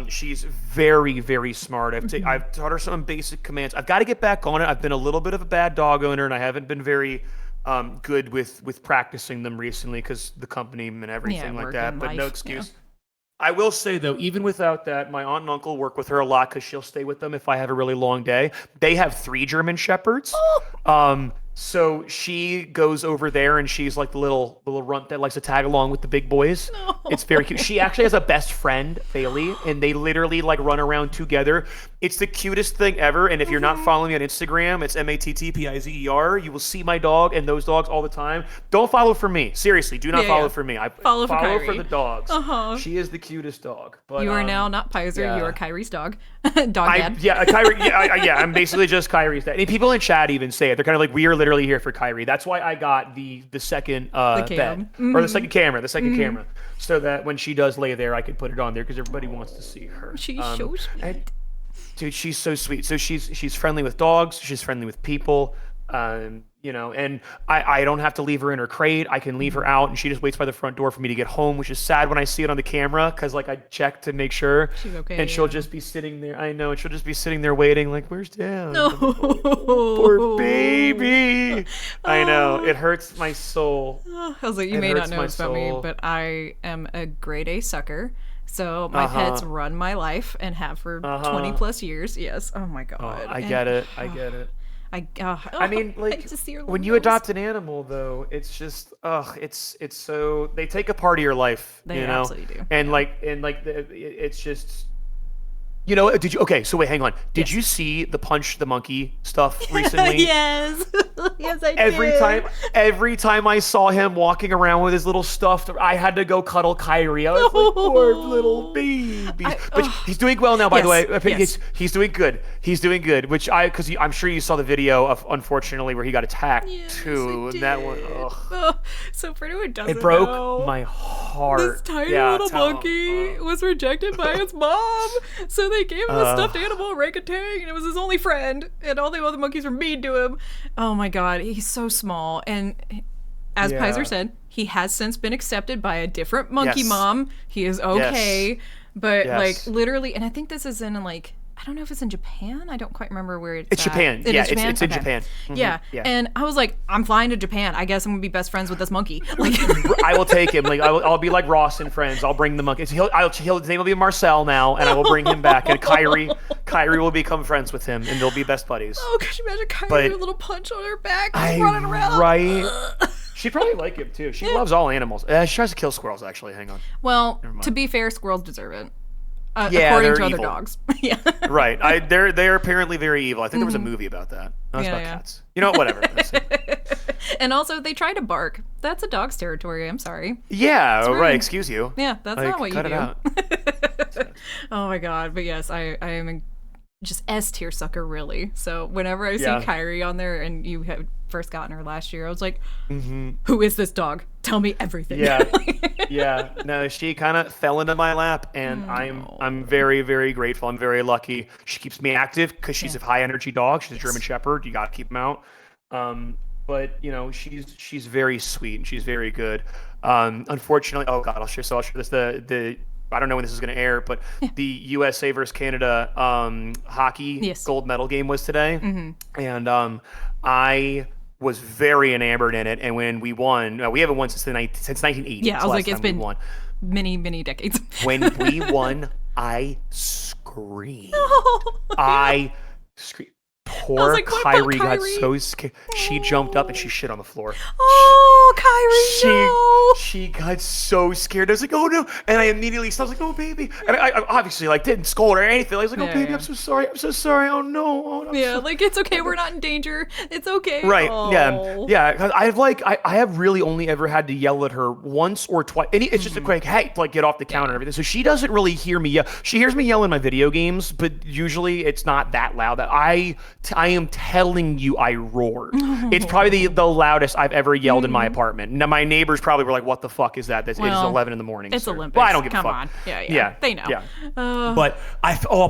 She's very, very smart. I've taught her some basic commands. I've got to get back on it. I've been a little bit of a bad dog owner, and I haven't been very good with practicing them recently because the company and everything like that. But no excuse. Yeah. I will say, though, even without that, my aunt and uncle work with her a lot because she'll stay with them if I have a really long day. They have 3 German Shepherds. So she goes over there and she's like the little runt that likes to tag along with the big boys. No. It's very cute. She actually has a best friend, Bailey, and they literally like run around together. It's the cutest thing ever. And if you're not following me on Instagram, it's MATTPIZER. You will see my dog and those dogs all the time. Don't follow for me. Seriously, do not follow for me. I follow for Kairi. For the dogs. She is the cutest dog. But, you are now not Pizzer. You are Kairi's dog. Dad. Yeah, Kairi. Yeah, I'm basically just Kairi's dad. And people in chat even say it. They're kind of like, we are literally here for Kairi. That's why I got the second bed or the second camera. Camera, so that when she does lay there, I can put it on there because everybody wants to see her. She's so sweet. Dude, she's so sweet. So she's friendly with dogs. She's friendly with people. You know, and I don't have to leave her in her crate. I can leave her out, and she just waits by the front door for me to get home, which is sad when I see it on the camera because, like, I check to make sure. She's okay. And she'll just be sitting there. I know. And she'll just be sitting there waiting, like, where's Dad? No. Poor baby. I know. It hurts my soul. I was like, you may not know this about me, but I am a grade A sucker. So my pets run my life and have for 20 plus years. Yes. Oh my God. I get it. I mean, like, when you adopt an animal, though, it's just, it's so, they take a part of your life, they you know? Absolutely do. And it's just, you know, so wait, hang on. Did you see the Punch the Monkey stuff recently? Yes. Yes, I did. Every time I saw him walking around with his little stuffed, I had to go cuddle Kairi. I was like, poor little baby. But he's doing well now, by the way. Yes. He's doing good. Because I'm sure you saw the video of, unfortunately, where he got attacked too. And that one, so for anyone who doesn't know, it broke my heart. This tiny little monkey was rejected by his mom. So they gave him a stuffed animal, orangutan, and it was his only friend. And all the other monkeys were mean to him. Oh my God, he's so small. And as Pizzer said, he has since been accepted by a different monkey mom. He is okay. Yes. But like literally, and I think this is in like, I don't know if it's in Japan. I don't quite remember where it's Japan. It's in Japan. Mm-hmm. Yeah. And I was like, I'm flying to Japan. I guess I'm gonna be best friends with this monkey. Like, I will take him. Like, I'll be like Ross and Friends. I'll bring the monkey. His name will be Marcel now, and I will bring him back. And Kairi will become friends with him, and they'll be best buddies. Oh, could you imagine Kairi with a little punch on her back, running around? Right. She'd probably like him too. She loves all animals. She tries to kill squirrels. Actually, hang on. Well, to be fair, squirrels deserve it. According to other evil. Dogs. Right. They're apparently very evil. I think there was a movie about that. That was about cats. You know, whatever. And also, they try to bark. That's a dog's territory. I'm sorry. Yeah, right. Excuse you. Yeah, that's not what you do. Cut it out. Oh my God. But yes, I am just S-tier sucker, really. So whenever I see Kairi on there, and you had first gotten her last year, I was like, who is this dog? Tell me everything. Yeah. No, she kind of fell into my lap, and I'm very, very grateful. I'm very lucky. She keeps me active because she's a high energy dog. She's a German Shepherd. You got to keep them out. But you know, she's very sweet and she's very good. Unfortunately, oh God, I'll share this. I don't know when this is going to air, but the USA versus Canada hockey gold medal game was today, and I was very enamored in it. And when we won, we haven't won since 1980. Yeah, I was like, it's been many decades. When we won, I screamed. screamed. No. I screamed. Poor like, what Kairi about got Kairi? so scared. She jumped up and she shit on the floor. Oh, Kairi, no. She got so scared. I was like, oh no. And I immediately stopped. I was like, oh baby. And I obviously like didn't scold her or anything. I was like, oh baby, I'm so sorry. I'm so sorry. Oh no. Oh, no. Like it's okay. We're not in danger. It's okay. Right. Oh. Yeah. Cause I have really only ever had to yell at her once or twice. And it's just a quick, hey, like get off the counter and everything. So she doesn't really hear me yell. She hears me yell in my video games, but usually it's not that loud. I am telling you, I roared. It's probably the loudest I've ever yelled in my apartment. Now my neighbors probably were like, what the fuck is that? It is 11 in the morning. It's sir. Olympics. Well, I don't give Come a fuck. on. Yeah. They know. Yeah. But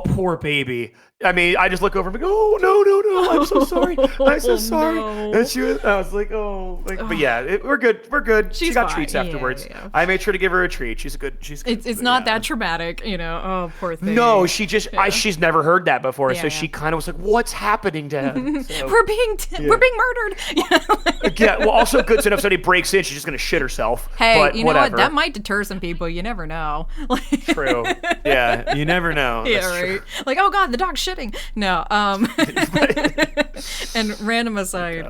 poor baby. I mean, I just look over and go, oh, no, I'm so sorry. I'm so sorry. No. And I was like, but yeah, we're good. We're good. She got fine. treats afterwards. Yeah. I made sure to give her a treat. She's good. It's not that traumatic, Oh, poor thing. No, she's never heard that before. So Yeah. she kind of was like, what's happening, Dad? So, We're being murdered. yeah, well, also good to know if somebody breaks in, she's just going to shit herself. Hey, but you know whatever. what? That might deter some people. You never know. True. Yeah, you never know. Yeah, That's right. true. Like, oh God, the dog's shitting. No. And random aside,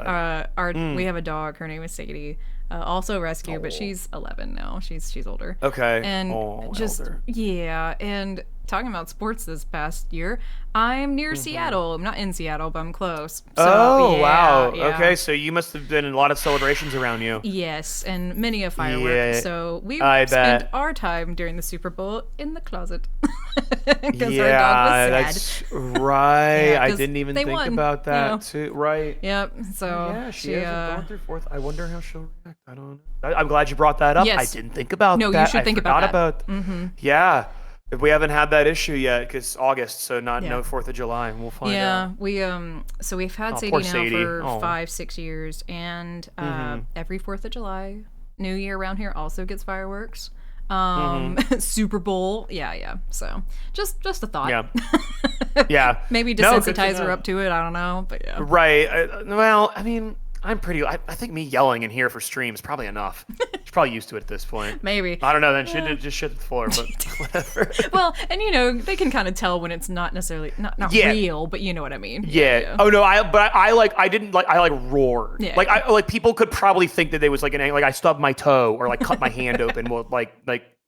we have a dog. Her name is Sadie. Also rescue, but she's 11 now. She's older. Okay. And elder. yeah, and talking about sports this past year, I'm near Seattle. I'm not in Seattle, but I'm close. So, wow. yeah. Okay, so you must have been in a lot of celebrations around you. Yes, and many a firework. Yeah, So we I spent bet. our time during the Super Bowl in the closet because Yeah, our dog was sad. that's right. Yeah, I 'cause didn't even they think won, about that you know. too. Right. Yep. So Yeah, she hasn't gone through fourth. I wonder how she'll react. I don't know. I'm glad you brought that up. Yes. I didn't think about No, that. you should I think about forgot that. Mm-hmm. Yeah. We haven't had that issue yet because August, so no Yeah. 4th of July. We'll find out. Yeah, we so we've had Sadie poor now Sadie. for Oh. 5-6 years, and every 4th of July, New Year around here also gets fireworks. Super Bowl, yeah. So just a thought. Yeah. Yeah. Maybe No, good to desensitize her know. up to it. I don't know, but yeah. Right. Well, I mean, I think me yelling in here for stream is probably enough. She's probably used to it at this point. Maybe. I don't know. Then she did just shit the floor, but whatever. Well, and they can kind of tell when it's not necessarily not Yeah. real, but you know what I mean. Yeah. Oh no. I roared. Yeah. Like people could probably think that they was like I stubbed my toe or like cut my hand open. Well, like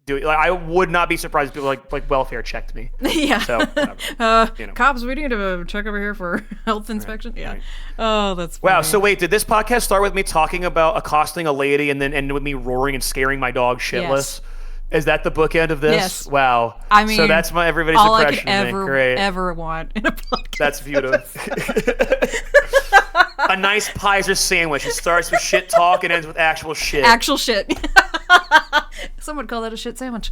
do it. Like I would not be surprised if people like welfare checked me. Yeah. So whatever. Cops, we need to check over here for health inspection. Yeah. right. Oh, that's funny. Wow. So wait, did this podcast start with me talking about accosting a lady and then end with me roaring and scaring my dog shitless? Yes. Is that the bookend of this? Yes. Wow. I mean, so that's everybody's all I impression could of me. Great. ever want in a podcast. That's beautiful. A nice Pizzer sandwich. It starts with shit talk and ends with actual shit. Actual shit. Some would call that a shit sandwich.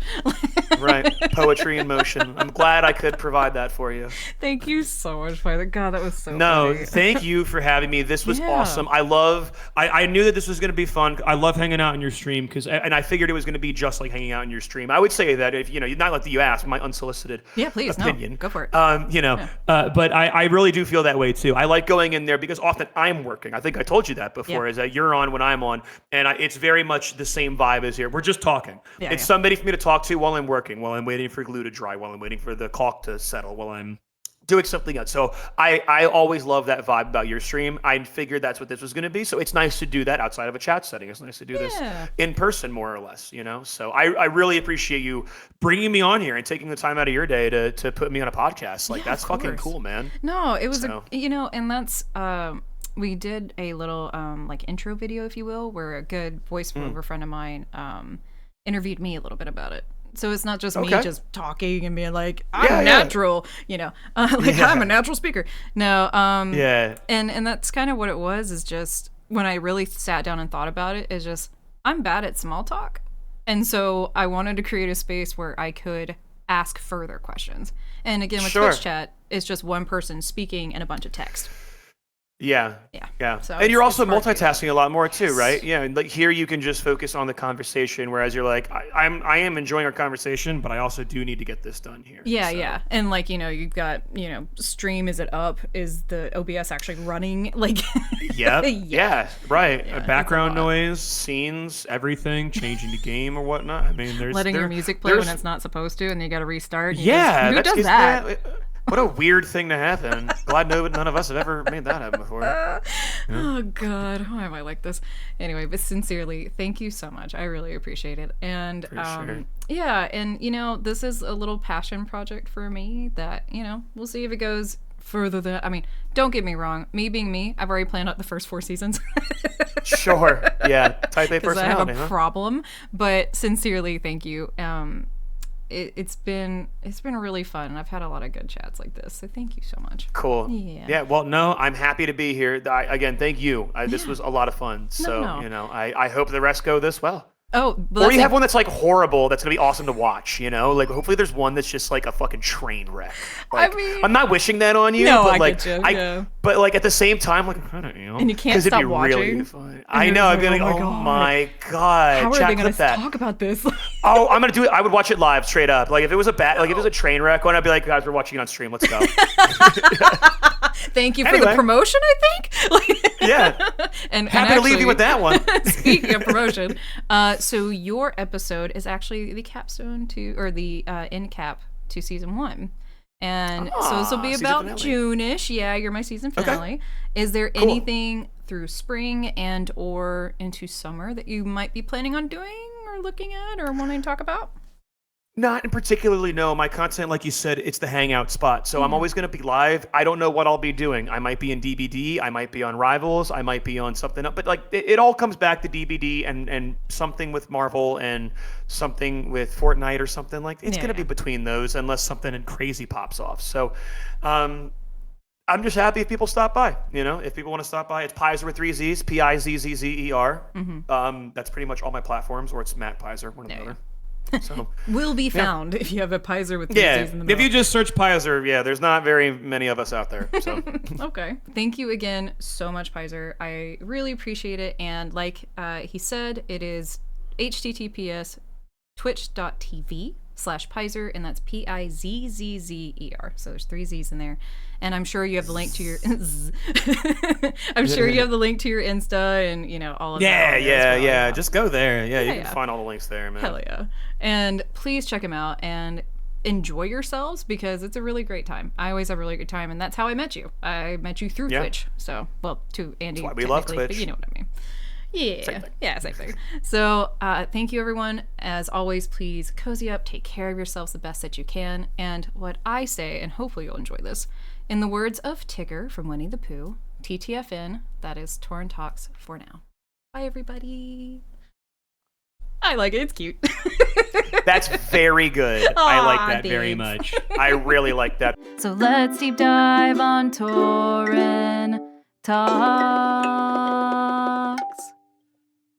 Right. Poetry in motion. I'm glad I could provide that for you. Thank you so much, Father. God, that was so No, funny. thank you for having me. This was Yeah. awesome. I knew that this was going to be fun. I love hanging out in your stream and I figured it was going to be just like hanging out in your stream. I would say that if, not like you asked, my unsolicited Yeah, please, opinion. no, go for it. But I really do feel that way too. I like going in there because often I'm working. I think I told you that before, Yeah. is that you're on when I'm on. And it's very much the same vibe as here. We're just talking. Yeah, It's yeah. somebody for me to talk to while I'm working, while I'm waiting for glue to dry, while I'm waiting for the caulk to settle, while I'm doing something else. So I always love that vibe about your stream. I figured that's what this was going to be. So it's nice to do that outside of a chat setting. It's nice to do this in person, more or less, So I really appreciate you bringing me on here and taking the time out of your day to put me on a podcast. Like, that's fucking cool, man. No, it was, So. and that's, we did a little, like, intro video, if you will, where a good voiceover friend of mine interviewed me a little bit about it. So it's not just me just talking and being like, I'm natural, I'm a natural speaker. No, and that's kind of what it was, is just when I really sat down and thought about it, is just, I'm bad at small talk. And so I wanted to create a space where I could ask further questions. And again, with Twitch chat, it's just one person speaking and a bunch of text. Yeah. So and you're also multitasking a lot more too, right? Yeah. And like here you can just focus on the conversation, whereas you're like, I am enjoying our conversation, but I also do need to get this done here. Yeah. And like, you've got, stream, is it up? Is the OBS actually running? Like, yeah, right. Yeah, Background noise, scenes, everything, changing the game or whatnot. I mean, letting your music play when it's not supposed to, and you got to restart. Who does that? What a weird thing to happen. Glad none of us have ever made that happen before. Oh, God. Why am I like this? Anyway, but sincerely, thank you so much. I really appreciate it. And, sure. yeah, and, this is a little passion project for me that, we'll see if it goes further than, I mean, don't get me wrong. Me being me, I've already planned out the first 4 seasons. Sure. Yeah. Type A personality. I have a problem. But sincerely, thank you. It's been really fun, and I've had a lot of good chats like this, so thank you so much. Cool. Yeah, well, no, I'm happy to be here. Again, thank you. This was a lot of fun. So, I hope the rest go this well. Oh, or you have one that's like horrible that's gonna be awesome to watch, like hopefully there's one that's just like a fucking train wreck. Like, I'm not wishing that on you, but like but like at the same time, like I don't know, and you can't stop watching. Really fun. I know. I'd be like, oh my god, how are they gonna talk about this? Oh, I'm gonna do it. I would watch it live, straight up. Like if it was if it was a train wreck one, I'd be like, guys, we're watching it on stream. Let's go. Thank you for the promotion, I think. Yeah. And happy to leave you with that one. Speaking of promotion, so your episode is actually the capstone to, or the end cap to season 1. And so this will be about June-ish. Yeah, you're my season finale. Okay. Is there anything through spring and or into summer that you might be planning on doing or looking at or wanting to talk about? Not in particularly, no. My content, like you said, it's the hangout spot. So I'm always going to be live. I don't know what I'll be doing. I might be in DBD. I might be on Rivals. I might be on something else. But like it all comes back to DBD and something with Marvel and something with Fortnite or something. Like it's going to be between those unless something crazy pops off. So I'm just happy if people stop by. If people want to stop by, it's Pizzer with 3 Z's, Pizzzer. That's pretty much all my platforms, or it's Matt Pizzer, one or the other. So will be found if you have a Pizzer with 3 Z's in the middle. If you just search Pizzer, there's not very many of us out there. So okay, thank you again so much, Pizzer. I really appreciate it. And like he said, it is https twitch.tv/Pizzer, and that's Pizzzer. So there's 3 Z's in there. And I'm sure you have the link to your I'm sure you have the link to your Insta and all of that. Yeah. Just go there. You can find all the links there, man. Hell yeah. And please check him out and enjoy yourselves because it's a really great time. I always have a really good time, and that's how I met you. I met you through Twitch. So, well, to Andy. That's why we love Twitch. But you know what I mean. Yeah, same thing. So thank you, everyone. As always, please cozy up, take care of yourselves the best that you can. And what I say, and hopefully you'll enjoy this, in the words of Tigger from Winnie the Pooh, TTFN, that is Torin Talks for now. Bye, everybody. I like it. It's cute. That's very good. I like that very much. I really like that. So let's deep dive on Torin Talks.